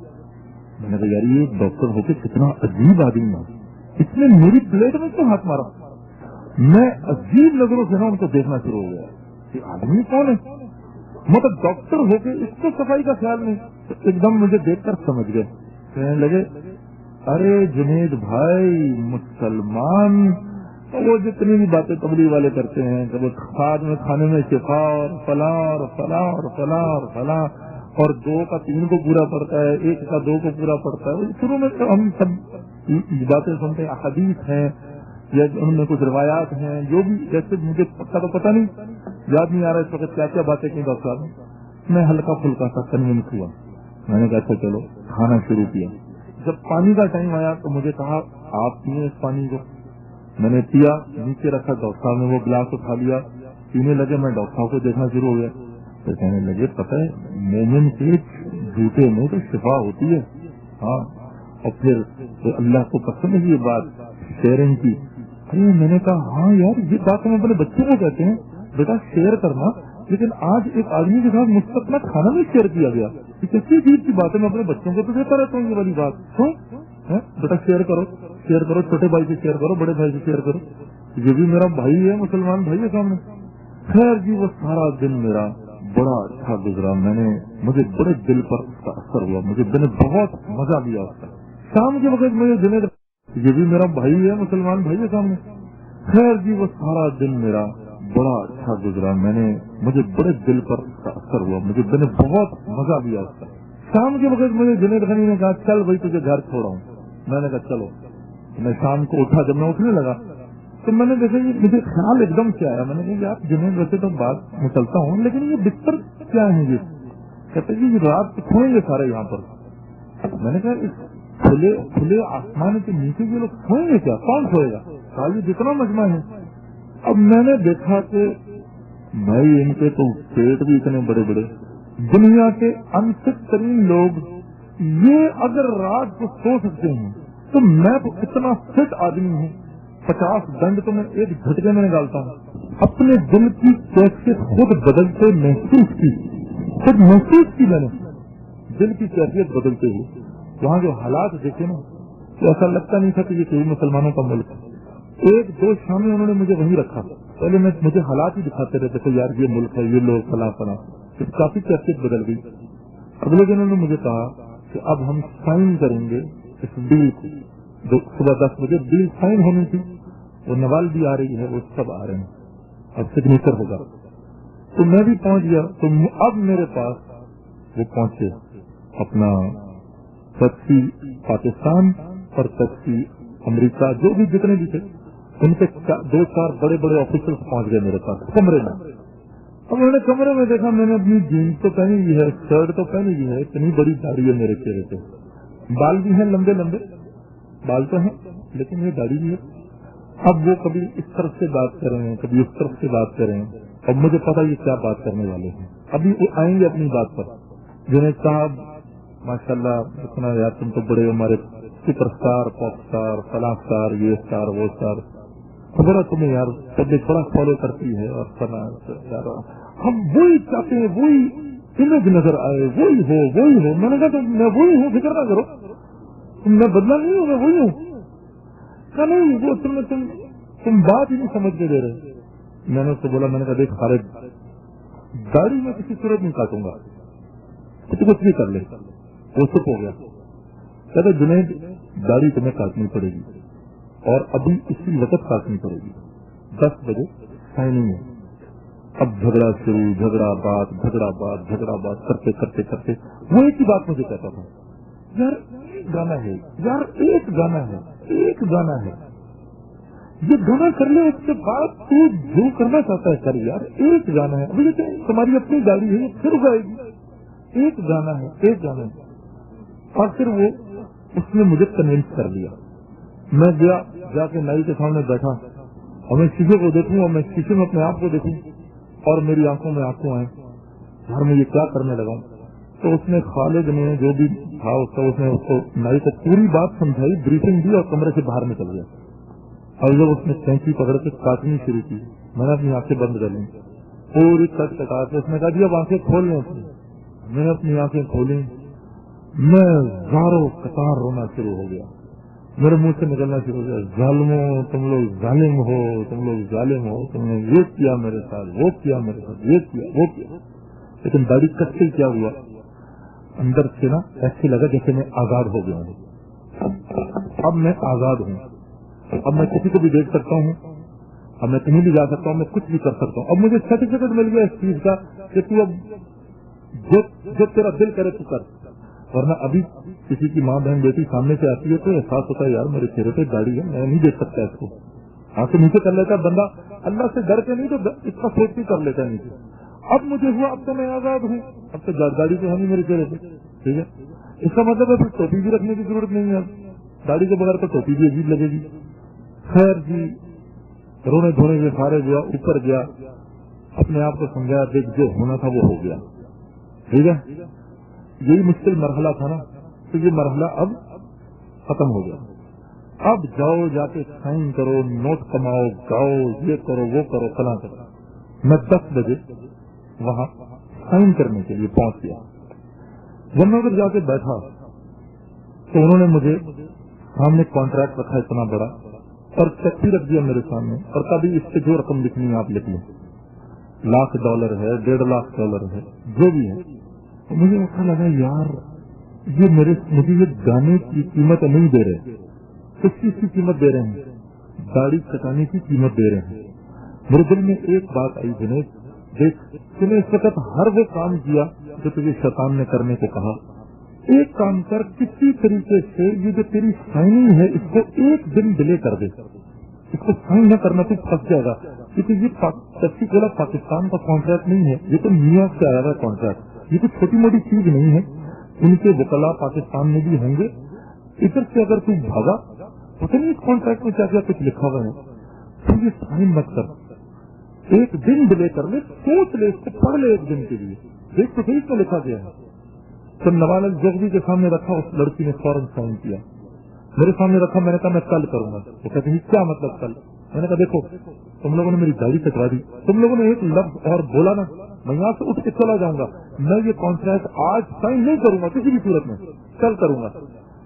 मैंने कहा यार ये डॉक्टर होके कितना अजीब आदमी है, इसने मेरी प्लेट में क्यों हाथ मारा। मैं अजीब नजरों से ना उनको देखना शुरू हो गया कि आदमी कौन है, मतलब डॉक्टर होके इसको सफाई का ख्याल नहीं। तो एकदम मुझे देखकर समझ गए, कहने लगे अरे जुनैद भाई मुसलमान वो जितनी भी बातें तबलीग वाले करते हैं कि वो खाद में खाने में शिफा और फलां और फलां और फलां और फलां और 2 का 3 को पूरा पड़ता है, 1 का 2 को पूरा पड़ता है। शुरू में तो हम सब बातें सुनते हैं, अहादीस हैं या उनमें कुछ रिवायात हैं, जो भी जैसे मुझे पक्का तो पता नहीं, याद नहीं आ रहा इस वक्त क्या क्या बातें की डॉक्टर साहब। मैं हल्का फुल्का सा कन्विंस हुआ। मैंने कहा अच्छा चलो खाना शुरू किया। जब पानी का टाइम आया तो मुझे कहा आप पिए इस पानी को। मैंने पिया, नीचे रखा, डॉक्टर साहब ने वो गिलास उठा लिया, पीने लगे। मैं डॉक्टर साहब को देखना शुरू हो गया तो कहने लगे पता है मोमिन के झूठे में तो शिफा होती है। हाँ और फिर तो अल्लाह को पसंद है ये बात शेयरिंग की। अरे मैंने कहा हाँ यार ये बात हम अपने बच्चों को कहते हैं बेटा शेयर करना, लेकिन आज एक आदमी के साथ मुझसे अपना खाना भी शेयर किया गया। कितनी अजीब की बात है। मैं अपने बच्चों को तो देता रहता हूँ ये वाली बात, क्यों बेटा शेयर करो, छोटे भाई से शेयर करो, बड़े भाई से शेयर करो, ये भी मेरा भाई है, मुसलमान भाई है सामने। खैर जी वो सारा दिन मेरा बड़ा अच्छा गुजरा, मुझे बड़े दिल पर असर हुआ, मैंने बहुत मजा लिया उसका। शाम के वक्त मुझे जुनैद ये भी मेरा भाई है, मुसलमान भाई है सामने। खैर जी वो सारा दिन मेरा बड़ा अच्छा गुजरा, मुझे बड़े दिल पर असर हुआ, मैंने बहुत मजा लिया उसका। शाम के वक्त मुझे जुनैद गनी ने कहा चल भाई तुझे घर छोड़ाऊं। मैंने कहा चलो। मैं शाम को उठा, जब मैं उठने लगा तो मैंने देखा ये मुझे ख्याल एकदम से आया। मैंने कहा यार जुनैद वैसे तो बात मैं चलता हूँ, लेकिन ये बिस्तर क्या है ये। कहते जी रात को सोएंगे सारे यहाँ पर। मैंने कहा खुले आसमान के नीचे ये लोग सोएंगे क्या, कौन सोएगा। कहा ये जितना मजमा है अब मैंने देखा कि भाई इनके तो पेट भी इतने बड़े बड़े, दुनिया के अनफिट तरीन लोग ये अगर रात को सो सकते हैं तो मैं तो इतना फिट आदमी हूँ, 50 दंड तो मैं एक झटके में निकालता हूँ। अपने दिल की कैफियत खुद बदलते महसूस की, खुद महसूस की मैंने दिल की कैफियत बदलते हुए। वहाँ जो हालात देखे ना तो ऐसा लगता नहीं था कि ये कोई मुसलमानों का मुल्क है। 1-2 शामें उन्होंने मुझे वहीं रखा, पहले मुझे हालात ही दिखाते रहते थे, यार ये मुल्क है, ये लोग फला फला, तो काफी कैफियत बदल गई। अगले दिन उन्होंने मुझे कहा कि अब हम साइन करेंगे इस डील को। सुबह 10 बजे डील साइन होनी थी, वो नवाल भी आ रही है, वो सब आ रहे हैं, अब सिग्नेचर होगा। तो मैं भी पहुंच गया। तो अब मेरे पास वो पहुंचे अपना टैक्सी पाकिस्तान और टैक्सी अमेरिका, जो भी जितने भी थे, उनके 2-4 बड़े बड़े ऑफिसर्स पहुंच गए मेरे पास कमरे में। अब मैंने कमरे में देखा, मैंने अपनी जीन्स तो पहनी हुई है, शर्ट तो पहनी हुई है, इतनी बड़ी दाढ़ी है मेरे चेहरे पे, बाल भी हैं लंबे लंबे, बाल तो हैं लेकिन ये दाढ़ी भी है। अब वो कभी इस तरफ से बात कर रहे हैं, कभी उस तरफ से बात कर रहे हैं, और मुझे पता ये क्या बात करने वाले हैं। अभी वो आएंगे अपनी बात पर। जुनैद साहब माशाल्लाह इतना यार तुम तो बड़े हमारे सुपरस्टार, पॉप स्टार, फला स्टार, ये स्टार, वो स्टार, बड़ा तुम्हें यार पब्लिक बड़ा फॉलो करती है, और फला यार हम वही चाहते हैं, वही इमेज नजर आए, वही हो। मैंने कहा तो मैं वही हूँ, फिक्र ना करो, मैं बदला नहीं हूँ, मैं वही हूँ। क्या नहीं, वो तुम बात ही नहीं समझ के दे रहे। मैंने उसको बोला, मैंने कहा देख खालिद, दाढ़ी में किसी सूरत नहीं काटूंगा, तो कुछ भी कर ले। वो चुप हो गया। कहते जुनैद दाढ़ी तुम्हें काटनी पड़ेगी, और अभी इसी वक्त काटनी पड़ेगी, 10 बजे साइनिंग है। अब झगड़ा शुरू, झगड़ा बात करते करते करते वो एक ही बात मुझे कहता था, यार एक गाना है, यार एक गाना है, ये गाना कर ले, उसके बाद तू जो करना चाहता है कर यार, एक गाना है। अभी तुम्हारी अपनी गाड़ी है, फिर उगाएगी, एक गाना है। और फिर वो उसने मुझे कन्विंस कर लिया। मैं गया, जाके नाई के सामने बैठा, और मैं शीशे को देखूं, और मैं शीशे में अपने आप को देखूं, और मेरी आंखों में आंसू आए, यार मैं ये क्या करने लगा। तो उसने खालिद ने जो भी था उसने उसको नाई को पूरी बात समझाई, ब्रीफिंग दी, और कमरे से बाहर निकल गया। और जब उसने कैंची पकड़ के काटनी शुरू की, मैंने अपनी आंखें बंद कर ली, पूरी कट कटा के उसने कहा अब आंखें खोल लें। मैंने अपनी आंखें खोली, मैं ज़ारो कतार रोना शुरू हो गया, मेरे मुंह से निकलना शुरू हो गया, जालिमो तुम लोग जालिम हो, तुमने ये किया मेरे साथ, वो किया मेरे साथ, ये किया वो किया। लेकिन दाढ़ी कट के क्या हुआ, अंदर से ना ऐसे लगा जैसे मैं आजाद हो गया हूँ। अब मैं आजाद हूँ, अब मैं किसी को भी देख सकता हूँ, अब मैं कहीं भी जा सकता हूँ, मैं कुछ भी कर सकता हूँ। अब मुझे सर्टिफिकेट मिल गया इस चीज का कि तू अब जो तेरा दिल करे तू कर। वरना अभी किसी की माँ बहन बेटी सामने से आती है तो एहसास होता है यार मेरे चेहरे पे दाढ़ी है, मैं नहीं देख सकता इसको, आंखें नीचे कर लेता बंदा, अल्लाह से डर के नहीं तो इसका सोच भी कर लेता नीचे। अब मुझे हुआ, अब तो मैं आजाद हूँ, अब तो दाढ़ी तो है नहीं मेरे चेहरे पे, ठीक है। इसका मतलब है फिर टोपी भी रखने की जरूरत नहीं है, दाढ़ी के बगैर तो टोपी भी अजीब लगेगी। खैर जी, रोने धोने के सारे गया, ऊपर गया, अपने आप को समझाया, देख जो होना था वो हो गया, ठीक है। यही मुश्किल मरहला था ना, तो ये मरहला अब खत्म हो गया। अब जाओ, जाके साइन करो, नोट कमाओ, गाओ, ये करो, वो करो, फला करो। मैं 10 बजे वहां साइन करने के लिए पहुंच गया। जब मैं उधर जाके बैठा तो उन्होंने मुझे सामने कॉन्ट्रैक्ट रखा इतना बड़ा, और चेक भी रख दिया मेरे सामने, और कभी इस पे जो रकम लिखनी है आप लिख लें, $1,00,000 है, $1.5 लाख है, जो भी है। तो मुझे ऐसा लगा यार ये मुझे ये गाने की कीमत नहीं दे रहे, किस चीज की कीमत दे रहे हैं, दाढ़ी कटाने की कीमत दे रहे हैं। मेरे दिल में एक बात आई, जुनैद देख तूने इस वक्त हर वो काम किया जो तुझे शैतान ने करने को कहा, एक काम कर, किसी तरीके से ये जो तेरी साइनिंग है इसको एक दिन डिले कर दे, इसको साइन न करना तो फंस जाएगा, क्योंकि ये पेप्सी कोला पाकिस्तान का कॉन्ट्रैक्ट नहीं है, ये तो न्यूयॉर्क से आया हुआ कॉन्ट्रैक्ट, ये तो छोटी मोटी चीज नहीं है। इनके वकला पाकिस्तान में भी होंगे, इधर से अगर तू भागा पता नहीं इस कॉन्ट्रैक्ट में क्या क्या कुछ लिखा हुआ है, तो ये साइन मत कर, एक दिन डिले कर ले, सोच ले, इसको पढ़ ले एक दिन के लिए, देख तो सही लिखा गया है। तो नवाब जोगवी के सामने रखा, उस लड़की ने फौरन साइन किया। मेरे सामने रखा, मैंने कहा मैं कल करूंगा। वो कहते हैं क्या मतलब कल? मैंने कहा देखो तुम लोगों ने मेरी दाढ़ी कटवा दी, तुम लोगों ने एक लफ्ज और बोला ना, मैं यहाँ से उठ के चला जाऊंगा, मैं ये कॉन्ट्रैक्ट आज साइन नहीं करूंगा किसी भी सूरत में, कल करूंगा।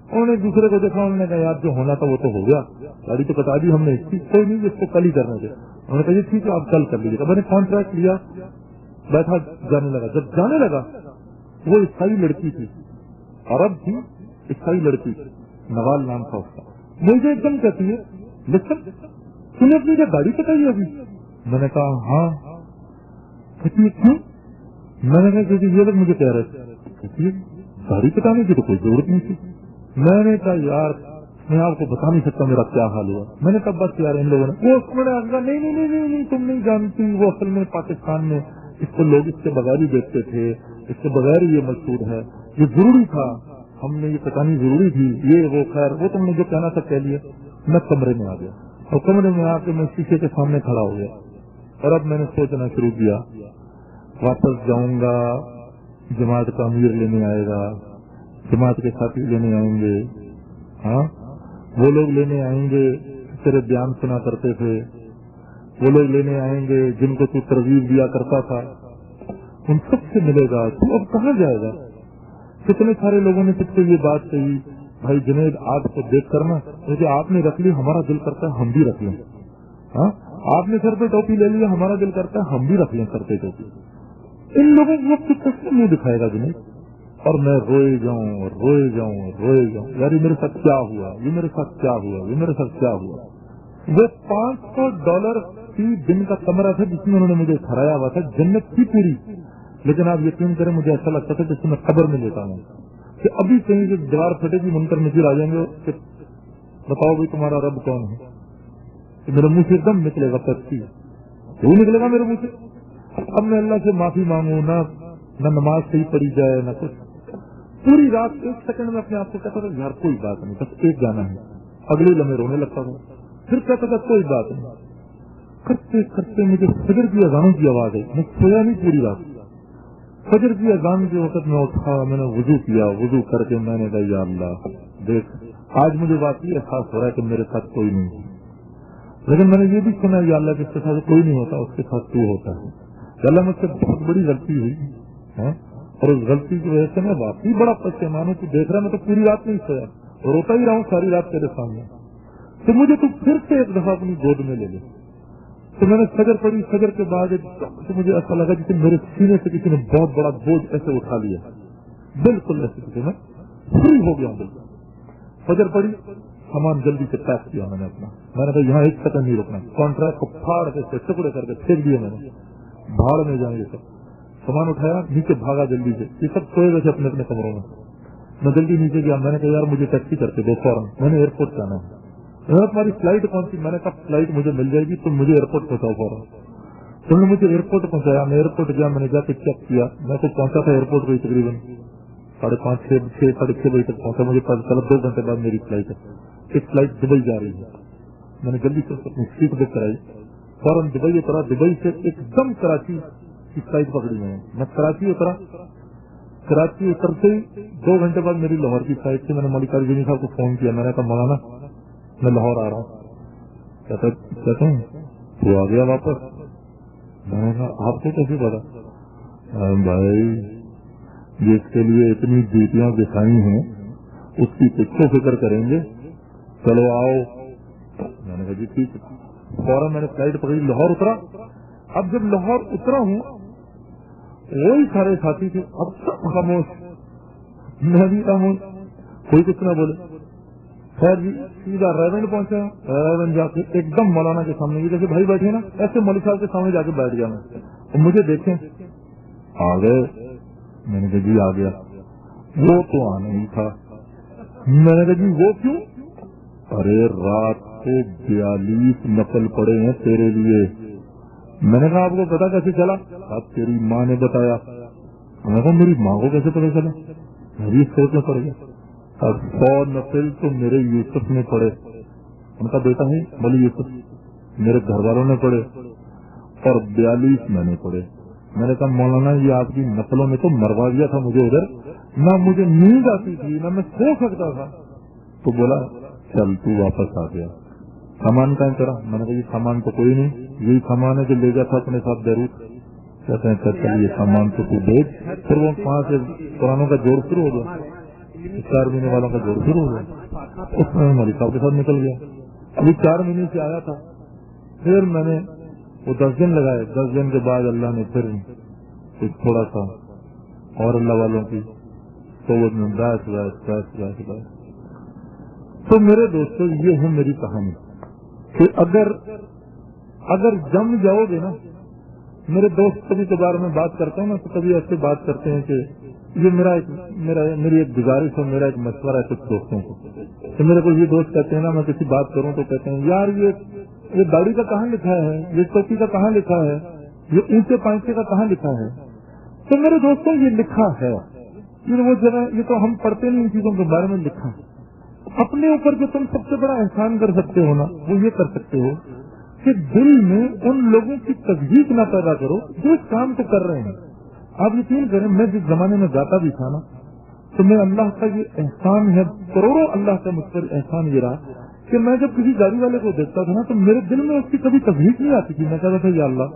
उन्होंने एक दूसरे को देखा, उन्होंने कहा यार जो होना था वो तो हो गया, गाड़ी तो कटा दी हमने, कोई नहीं इसको कल ही करने दे। उन्होंने कहा ठीक है आप कल कर लीजिएगा। मैंने कॉन्ट्रैक्ट लिया, बैठा, जाने लगा। जब जाने लगा वो ईसाई लड़की थी, अरब थी, ईसाई लड़की, नवाल नाम था उसका। मुझे एकदम कहती है लेकिन तूने अपनी क्या गाड़ी कटाई अभी? मैंने कहा हाँ। कहती है क्यों? मैंने कहा क्योंकि ये लोग मुझे कह रहे थे। कहती है गाड़ी कटाने की तो कोई जरूरत नहीं थी। मैंने कहा यार मैं आपको बता नहीं सकता मेरा क्या हाल हुआ। मैंने कहा बस यार इन लोगों ने नहीं नहीं नहीं नहीं नहीं तुम नहीं जानती, वो असल में पाकिस्तान में इसको लोग इसके बगैर ही देखते थे, इसके बगैर ही ये मकसूद है, ये जरूरी था, हमने ये कटानी जरूरी थी, ये वो खैर वो तुमने जो कहना था कह लिया। मैं कमरे में आ गया और कमरे में आके मैं शीशे के सामने खड़ा हो गया और अब मैंने सोचना शुरू किया वापस जाऊंगा, जमात का अमीर लेने आएगा, जमात के साथी लेने आएंगे, हाँ वो लोग लेने आएंगे तेरे बयान सुना करते थे, वो लोग लेने आएंगे जिनको तू तरजीब दिया करता था, उन सबसे मिलेगा, तू अब कहाँ जाएगा? कितने सारे लोगों ने तुझसे ये बात कही, भाई जुनैद आपको देख करना मुझे आपने रख ली, हमारा दिल करता है हम भी रख लें, हाँ आपने सर पे टोपी ले लिया, हमारा दिल करता है हम भी रख लें सर पे टोपी। इन लोगों को वक्त कैसे मुंह दिखाएगा जुनैद? और मैं रोए जाऊं और रोए जाऊं और रोए जाऊं, यार ये मेरे साथ क्या हुआ, ये मेरे साथ क्या हुआ, ये मेरे साथ क्या हुआ। वो $500 की दिन का कमरा था जिसमें उन्होंने मुझे ठहराया हुआ था, जन्नत थी पूरी, लेकिन आप यकीन करें मुझे ऐसा लगता था जैसे मैं कब्र में लेता हूँ कि अभी कहीं से दीवार फटेगी, मुनकर नजीर आ जाएंगे कि बताओ भाई तुम्हारा रब कौन है। तो मेरे मुंह से एकदम निकलेगा पक्षी, वो निकलेगा मेरे मुंह से। अब मैं अल्लाह से माफी मांगू, ना नमाज सही पढ़ी जाए ना कुछ, पूरी रात एक सेकंड में अपने आप को कहता था यार कोई बात नहीं, बस एक गाना है, अगले लम्हे रोने लगता था, फिर कहता था कोई बात नहीं। करते करते मुझे फजर की अजानों की आवाज आई, मैं सोया नहीं पूरी रात। फजर की अजान के वक्त मैं उठा, मैंने वुजू किया, वुजू करके मैंने कहा या अल्लाह देख आज मुझे वाकई एहसास हो रहा है कि मेरे साथ कोई नहीं है, लेकिन मैंने ये भी सुना या अल्लाह जिसके साथ कोई नहीं होता उसके साथ तू होता है। अल्लाह मुझसे बहुत बड़ी गलती हुई है और उस गलती की वजह से मैं वाकई बड़ा पछताना हूं। तू देख रहा मैं तो पूरी रात नहीं सोया, रोता ही रहा हूँ सारी रात तेरे सामने, तो मुझे तू फिर से एक दफा अपनी गोद में ले ले। तो मैंने फजर पढ़ी, फजर के बाद तो मुझे ऐसा लगा जैसे मेरे सीने से किसी ने बहुत बड़ा बोझ ऐसे उठा लिया, बिल्कुल ऐसे किसी में फ्री हो गया बिल्कुल। फजर पढ़ी, सामान जल्दी से पैक किया मैंने अपना, मैंने कहा यहाँ एक सेकंड नहीं रुकना, कॉन्ट्रैक्ट को फाड़ के टुकड़े करके फेंक दिए मैंने, भाड़ में जाएंगे सब। सामान उठाया, नीचे भागा जल्दी से, ये सब सोए गए थे अपने अपने कमरों में। मैं जल्दी नीचे गया, मैंने कहा यार मुझे टैक्सी करके दो फौरन, मैंने एयरपोर्ट जाना है। तुम्हारी फ्लाइट कौन सी? मैंने कहा फ्लाइट मुझे मिल जाएगी, तुम मुझे एयरपोर्ट पहुंचाओ फौरन। तुमने मुझे एयरपोर्ट पहुंचाया, मैं एयरपोर्ट गया, मैंने जाकर चेक किया, मैं तो पहुंचा था एयरपोर्ट पर तकरीबन 5:30 6:30 बजे तक पहुंचा। मुझे पता चला 2 घंटे बाद मेरी फ्लाइट है, एक फ्लाइट दुबई जा रही है। मैंने जल्दी से अपनी सीट बुक कराई, फौरन दुबई उतरा, दुबई से एकदम कराची की फ्लाइट पकड़ी मैं कराची उतरा। कराची उतरते ही 2 घंटे बाद मेरी लाहौर की फ्लाइट थी। मैंने मलिक अली साहब को फोन किया, मैंने कहा मौलाना मैं लाहौर आ रहा हूँ। कहते हैं तू आ गया वापस? मैंने कहा आपको कैसे पता? भाई जिसके लिए इतनी ड्यूटियां बिछाई हैं उसकी किसको फिक्र करेंगे, चलो आओ। मैंने कहा जी ठीक है। फौरन मैंने फ्लाइट पकड़ी, लाहौर उतरा। अब जब लाहौर उतरा हूँ वही सारे साथी थे, अब सब खामोश, मैं भी खामोश, कोई कुछ ना बोले। खैर जी सीधा रेवेंट पहुंचा, रेवेंट जाके एकदम मौलाना के सामने, ये जैसे भाई बैठे ना ऐसे मौलवी साहब के सामने जाके बैठ गया मैं। तो मुझे देखें आ गए, मैंने कहा जी आ गया। वो तो आना ही था। मैंने कहा जी वो क्यों? अरे रात को 42 नकल पड़े हैं तेरे लिए। मैंने कहा आपको पता कैसे चला? अब तेरी माँ ने बताया। मैंने कहा मेरी माँ को कैसे पता चला? मेरी सोच में पड़ गया। अब 100 नकल तो मेरे यूसुफ ने पढ़े, उनका बेटा है मौलवी यूसुफ, मेरे घर वालों ने पढ़े, और 42 महीने पड़े। मैंने कहा मौलाना ये आपकी नस्लों में तो मरवा दिया था मुझे उधर, ना मुझे नींद आती थी ना मैं सो सकता था। तो बोला चल तू वापस आ गया, सामान कहाँ तेरा? मैंने कहा ये सामान तो कोई नहीं, यही सामान है जो ले गया था अपने साथ बेरूत। कहते हैं चल ये सामान तो तू बेच। फिर वो वहां से पुरानों का जोड़ शुरू हो गया, 4 महीने वालों का जोड़ शुरू हो गया, उसमें मौलवी साहब के साथ निकल गया। अभी 4 महीने से आया था, फिर मैंने वो 10 दिन लगाए। 10 दिन के बाद अल्लाह ने फिर कुछ थोड़ा सा और अल्लाह वालों की सोबत में बस। तो मेरे दोस्तों ये है मेरी कहानी कि अगर जम जाओगे ना, मेरे दोस्त कभी कभार में बात करता हूँ ना तो कभी ऐसे बात करते हैं कि ये मेरी एक गुजारिश है, मेरा एक मशवरा है कुछ दोस्तों को। तो मेरे को ये दोस्त कहते हैं ना, मैं किसी बात करूँ तो कहते हैं यार ये दाढ़ी का कहाँ लिखा है, ये टोपी का कहाँ लिखा है, ये ऊंचे पांचे का कहाँ लिखा है। तो मेरे दोस्तों ये लिखा है, ये वो जगह, ये तो हम पढ़ते नहीं इन चीजों के बारे में लिखा है। अपने ऊपर जो तुम सबसे बड़ा एहसान कर सकते हो ना, वो ये कर सकते हो कि दिल में उन लोगों की तस्दीक ना पैदा करो जो इस काम को कर रहे हैं। आप यकीन करें, मैं जिस जमाने में जाता भी था ना, तो मैं अल्लाह का ये एहसान है, करोड़ों अल्लाह का मुझ पर एहसान ये रहा कि मैं जब किसी गाड़ी वाले को देखता था ना तो मेरे दिल में उसकी कभी तस्दीक नहीं आती थी। मैं कहता था या अल्लाह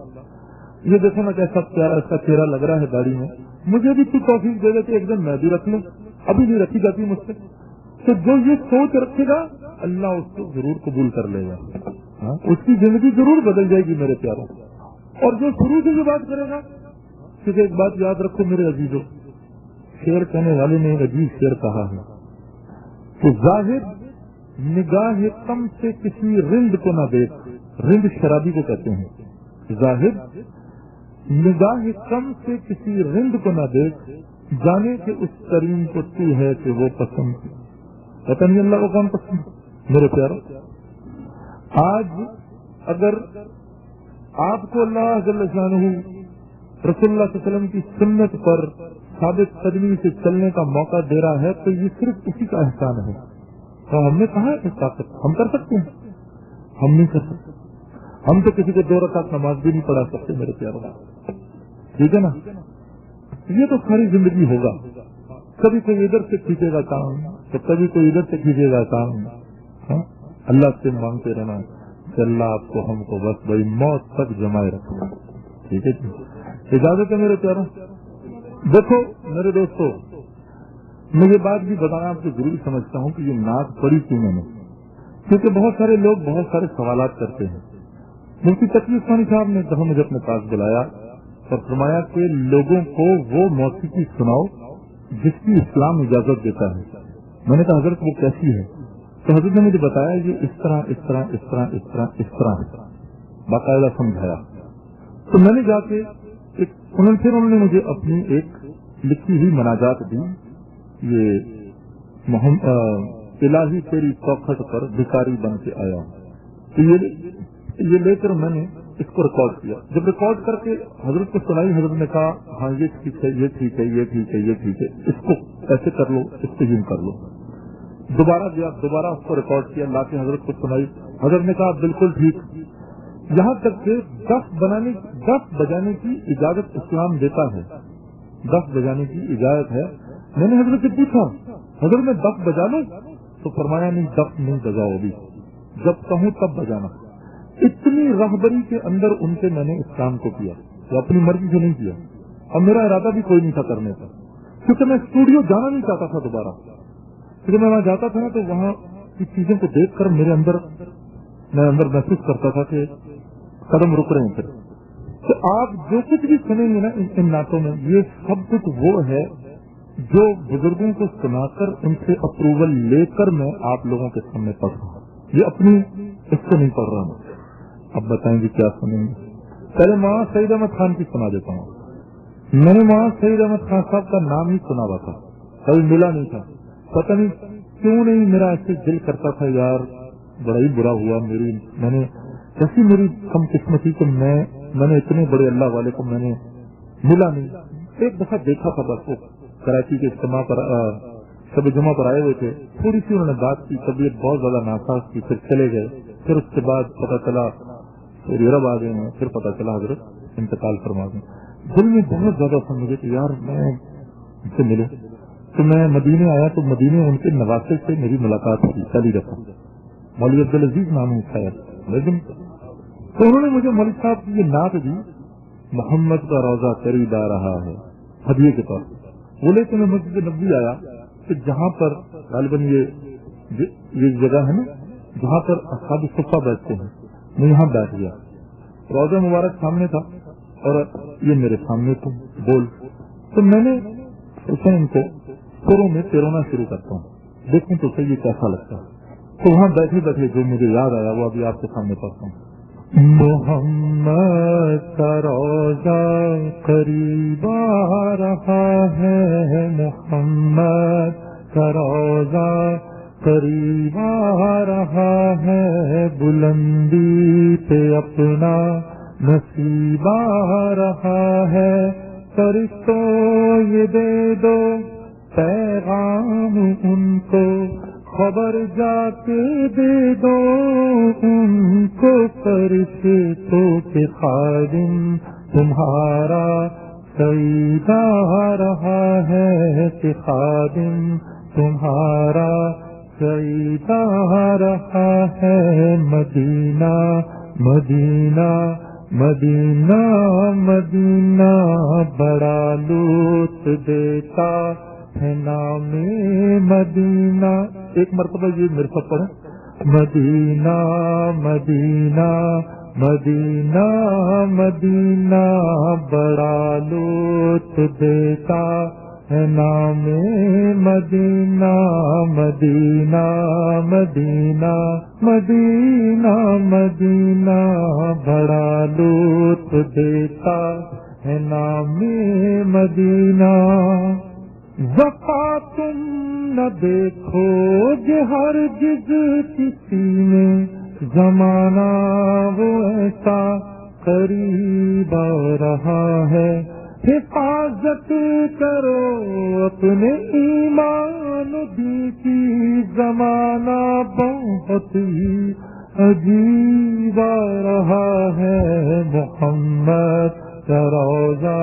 ये देखो ना कैसा प्यारा इसका चेहरा लग रहा है गाड़ी में, मुझे भी तू तौफीक दे दे कि एक दिन मैं भी रख लूं। अभी नहीं रखी जाती मुझसे। तो जो ये सोच रखेगा अल्लाह उसको जरूर कबूल कर लेगा, उसकी जिंदगी जरूर बदल जाएगी मेरे प्यारों। और जो शुरू से ये बात करेगा, क्योंकि एक बात याद रखो मेरे अजीजों, शेर कहने वाले ने एक अजीब शेर कहा है कि जाहिर निगाह कम से किसी रिंद को ना देख। रिंद शराबी को कहते हैं। जाहिर निगाह कम से किसी रिंद को ना देख, जाने के उस करीम को तू है कि वो पसंद। पता नहीं अल्लाह को कौन पसंद। मेरे प्यारो, आज अगर आपको अल्लाह रसूलुल्लाह सल्लल्लाहु अलैहि वसल्लम की सुन्नत पर साबित कदमी से चलने का मौका दे रहा है तो ये सिर्फ उसी का एहसान है। तो हमने कहा है ताकत हम कर सकते हैं? हम नहीं कर सकते। हम तो किसी को 2 रकात नमाज भी नहीं पढ़ा सकते मेरे प्यारों। ठीक है ना? ये तो सारी जिंदगी होगा। कभी कोई इधर से खींचेगा काम तो कभी कोई इधर से खींचेगा काम। अल्लाह से मांगते रहना कि अल्लाह आपको हमको बस भाई मौत तक जमाए रखना। ठीक है जी, इजाजत है मेरे प्यारों। देखो मेरे दोस्तों, मैं ये बात भी बताना आपको जरूरी समझता हूँ कि ये नात पढ़ी क्यों मैंने, क्योंकि बहुत सारे लोग बहुत सारे सवालात करते हैं। मुफ्ती तकी उस्मानी साहब ने जब मुझे अपने पास बुलाया और फरमाया कि लोगों को वो मौसीकी सुनाओ जिसकी इस्लाम इजाजत देता है। मैंने कहा हजरत वो कैसी है? तो हजरत ने मुझे बताया ये इस तरह इस तरह इस तरह इस तरह इस तरह बाकायदा समझाया। तो मैंने जाके उन्होंने मुझे अपनी एक लिखी हुई मनाजात दी। ये इलाही तेरी चौखट पर भिखारी बन के आया। तो ये लेकर मैंने इसको रिकॉर्ड किया। जब रिकॉर्ड करके हजरत को सुनाई, हजरत ने कहा हाँ ये ठीक है, ये ठीक है, ये ठीक है, ये ठीक है, इसको ऐसे कर लो, इसको यूं कर लो। दोबारा गया, दोबारा उसको रिकॉर्ड किया, लाके हजरत को सुनाई। हजरत ने कहा बिल्कुल ठीक। यहाँ तक के 10 बजाने की इजाजत इस्लाम देता है। 10 बजाने की इजाजत है। मैंने हजरत से पूछा, हजरत मैं 10 बजा लूं? तो फरमाया नहीं, 10 नहीं बजाओ, अभी जब कहूँ तब बजाना। इतनी रहबरी के अंदर उनसे मैंने इस काम को किया, तो अपनी मर्जी से नहीं किया। और मेरा इरादा भी कोई नहीं था करने का, क्योंकि मैं स्टूडियो जाना नहीं चाहता था दोबारा। क्योंकि मैं वहां जाता था ना तो वहां की चीजों को देखकर मैं अंदर महसूस करता था कि कदम रुक रहे हैं। फिर तो आप जो कुछ भी सुनेंगे ना इन नाटों में, ये सब कुछ वो है जो बुजुर्गों को सुनाकर उनसे अप्रूवल लेकर मैं आप लोगों के सामने पढ़ रहा हूँ। ये अपनी इससे नहीं पढ़ रहा हूँ। अब बताएंगे क्या सुनेंगे। पहले मौलाना सईद अहमद खान की सुना देता हूँ। मैंने मौलाना सईद अहमद खान साहब का नाम ही सुना हुआ था, कभी मिला नहीं था। पता नहीं क्यों नहीं मेरा ऐसे दिल करता था यार, बड़ा ही बुरा हुआ मैंने कैसी मेरी कम किस्मती कि मैंने इतने बड़े अल्लाह वाले को मैंने मिला नहीं। एक दफा देखा था बस, वो कराची के इज्तिमा पर सब जुमा पर आए हुए थे, थोड़ी सी उन्होंने बात की, तबीयत बहुत ज्यादा नासाज थी, फिर चले गए। फिर उसके बाद पता चला اور یورپ آ گئے ہیں، پھر پتا چلا حضرت انتقال فرما گئے. دل میں بہت زیادہ تھا مجھے کہ یار میں ان سے ملوں. تو میں مدینے آیا تو مدینے ان کے نواسے سے میری ملاقات ہوئی پہلی دفعہ. مولوی عبدالعزیز نام ہے شاید لیکن تو انہوں نے مجھے مولوی صاحب کی یہ نعت دی، محمد کا روزہ قریب آ رہا ہے ہدیے کے طور پر. بولے کہ میں مسجد نبوی آیا کہ جہاں پر غالباً یہ جگہ ہے نا جہاں پر اصحاب صفہ بیٹھتے ہیں، میں یہاں بیٹھ گیا. روزہ مبارک سامنے تھا اور یہ میرے سامنے تھے بول. تو میں نے سوچا ان کو سروں میں پیرونا شروع کرتا ہوں، دیکھوں تو صحیح یہ کیسا لگتا ہے. تو وہاں بیٹھے بیٹھے جو مجھے یاد آیا وہ ابھی آپ کے سامنے پڑھتا ہوں. محمد کا روزہ قریب آ رہا ہے، محمد کا روزہ قریب آ رہا ہے، بلندی پہ اپنا نصیب آ رہا ہے. فرشتوں یہ دے دو پیغام ان کو، خبر جا کے دے دو ان کو، فرشتوں کے خادم تمہارا سعید آ رہا ہے، کہ خادم تمہارا سعید آ رہا ہے. مدینہ مدینہ مدینہ مدینہ بڑا لطف دیتا ہے نام مدینہ. ایک مرتبہ یہ میرے ساتھ پڑھیں، مدینہ مدینہ مدینہ مدینہ بڑا لطف دیتا ہے نام مدینہ. مدینہ مدینہ مدینہ مدینہ بڑا لطف دیتا ہے نام مدینہ. وفا تم نہ دیکھو گے ہرگز کسی میں، زمانہ وہ ایسا قریب آ رہا ہے. حفاظت کرو اپنے ایمان دی کی، زمانہ بہت ہی عجیب آ رہا ہے. محمد کا روزہ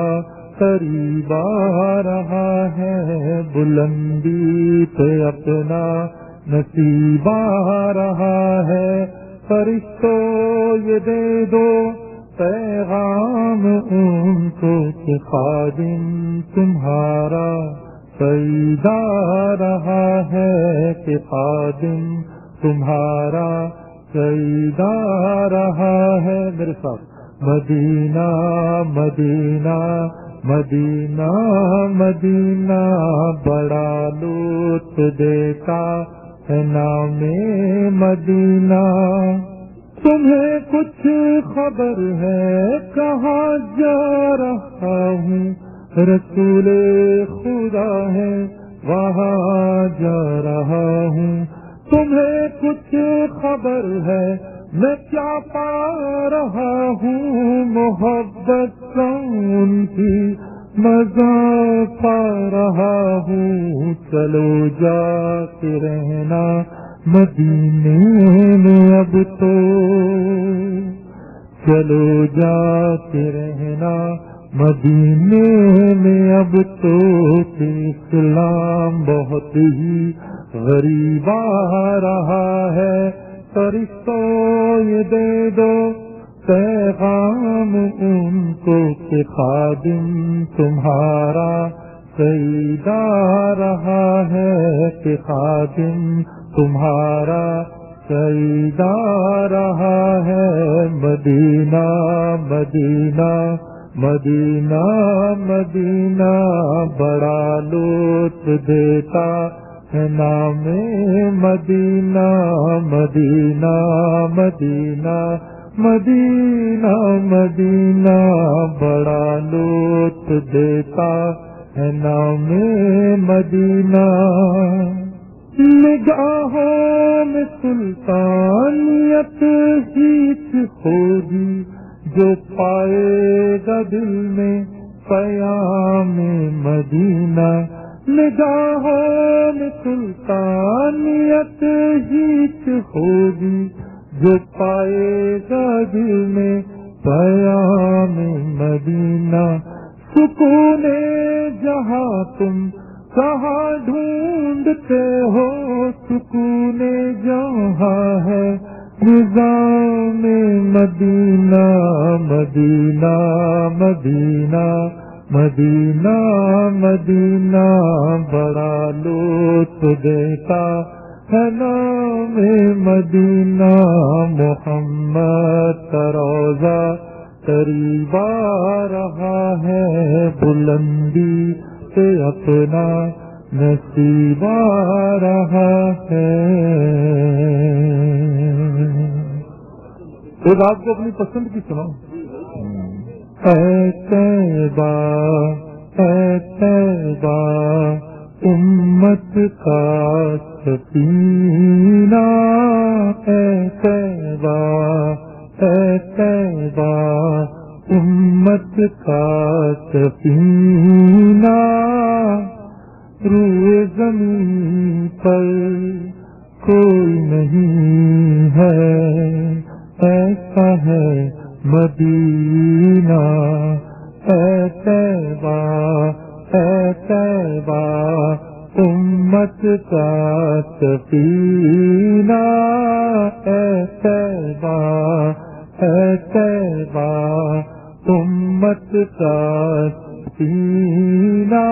قریب آ رہا ہے، بلندی پہ اپنا نصیب آ رہا ہے. فرشتوں یہ دے دو پیغام ان کو، کہ خادم تمہارا سعید آ رہا ہے، کہ خادم تمہارا سعید آ رہا ہے. میرے ساتھ مدینہ مدینہ مدینہ مدینہ بڑا لطف دیتا ہے نام مدینہ. تمہیں کچھ خبر ہے کہاں جا رہا ہوں، رسول خدا ہے وہاں جا رہا ہوں. تمہیں کچھ خبر ہے میں کیا پا رہا ہوں، محبت کا ان کی مزہ پا رہا ہوں. چلو جا کے رہنا مدینے میں اب تو، چلو جا کے رہنا مدینے میں اب تو، کہ اسلام بہت ہی غریب آ رہا ہے. فرشتوں یہ دے دو پیغام ان کو، کہ خادم تمہارا سعید آ رہا ہے، کہ خادم تمہارا سعید آ رہا ہے. مدینہ مدینہ مدینہ مدینہ بڑا لطف دیتا ہے نام مدینہ. مدینہ مدینہ مدینہ مدینہ بڑا لطف دیتا ہے نام مدینہ. نگاہوں میں سلطانیت ہیچ ہوگی، جو پائے گا دل میں قیام مدینہ. نگاہوں میں سلطانیت ہیچ ہوگی، جو پائے گا دل میں پیام مدینہ، سکون جہاں تم کہاں ڈھونڈتے ہو، سکون جہاں ہے نظام مدینہ، مدینہ مدینہ مدینہ مدینہ، بڑا لطف دیتا ہے نام مدینہ، محمد کا روضہ قریب آ رہا ہے، بلندی سے اپنا نصیب آ رہا ہے۔ ایک آپ کو اپنی پسند کی سناؤ۔ اے طیبہ اے طیبہ امت کا سفینہ، اے طیبہ اے طیبہ امت کا سفینہ، روئے زمین پر کوئی نہیں ہے ایسا ہے مدینہ، اے طیبہ اے طیبہ امت کا سفینہ، اے طیبہ اے طیبہ امت کا سفینہ،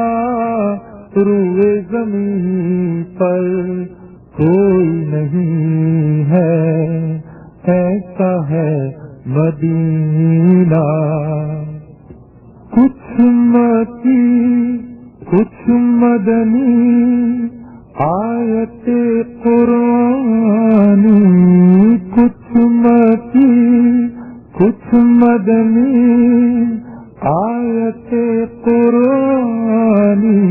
روئے زمین پر کوئی نہیں ہے ایسا ہے مدینہ، کچھ مکی کچھ مدنی آیت قرآنی، کچھ مکی کچھ مدنی آیت قرآنی،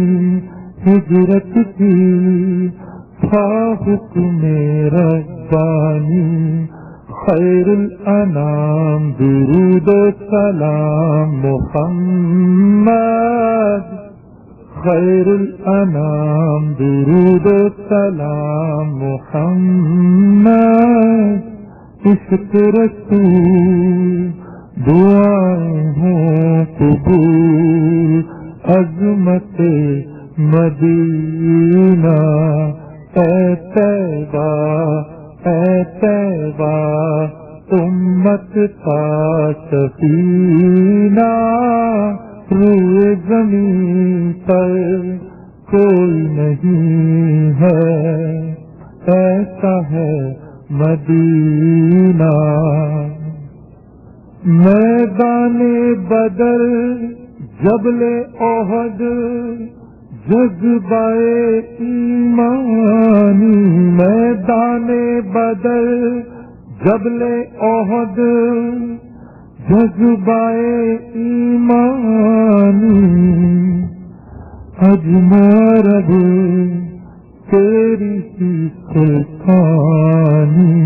ہجرت کی تھا حکم ربانی، خیر الانام درود و سلام محمد، خیر الانام درود و سلام محمد، عشق رسول دعائیں ہوں قبول، عظمت مدینہ، اے طیبہ اے طیبہ امت کا سفینہ، روئے زمین پر کوئی نہیں ہے ایسا ہے مدینہ، میدان بدر جبل احد جذبہ ایمانی، میدان بدر جبل احد جذبہ ایمانی، اجمرب تیری ہی سلطانی،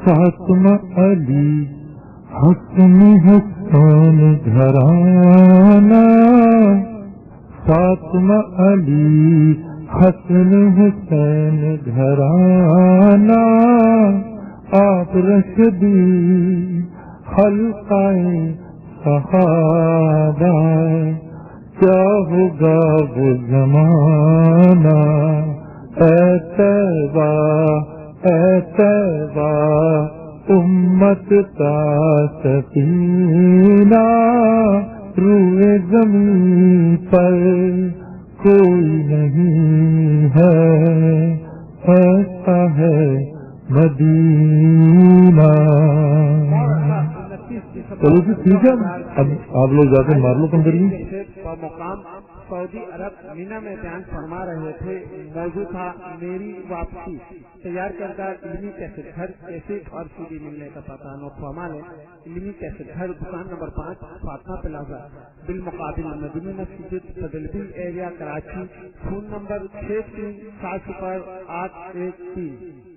فاطمہ علی حسن حسین گھرانہ، فاطمہ علی حسن حسین گھرانہ، آپ رشدی خلقہ صحابہ، کیا ہوگا وہ زمانہ، اے طیبہ اے طیبہ امت کا سفینہ، روئے زمین پر کوئی نہیں ہے ایسا ہے مدینہ۔ چلو جی ٹھیک ہے، اب آپ لوگ جا کے مار لو کمپنی۔ مقام سعودی عرب مینا میں بیان فرما رہے تھے، موضوع تھا میری واپسی۔ تیار کردہ علمی کیسٹ گھر کیسٹ اور CD ملنے کا پتہ نوٹ فرمانے، علمی کیسٹ گھر دکان نمبر 5 فاطمہ پلازا بالمقابل مدنی مسجد فضل ایریا کراچی، فون نمبر 63 7 0 813۔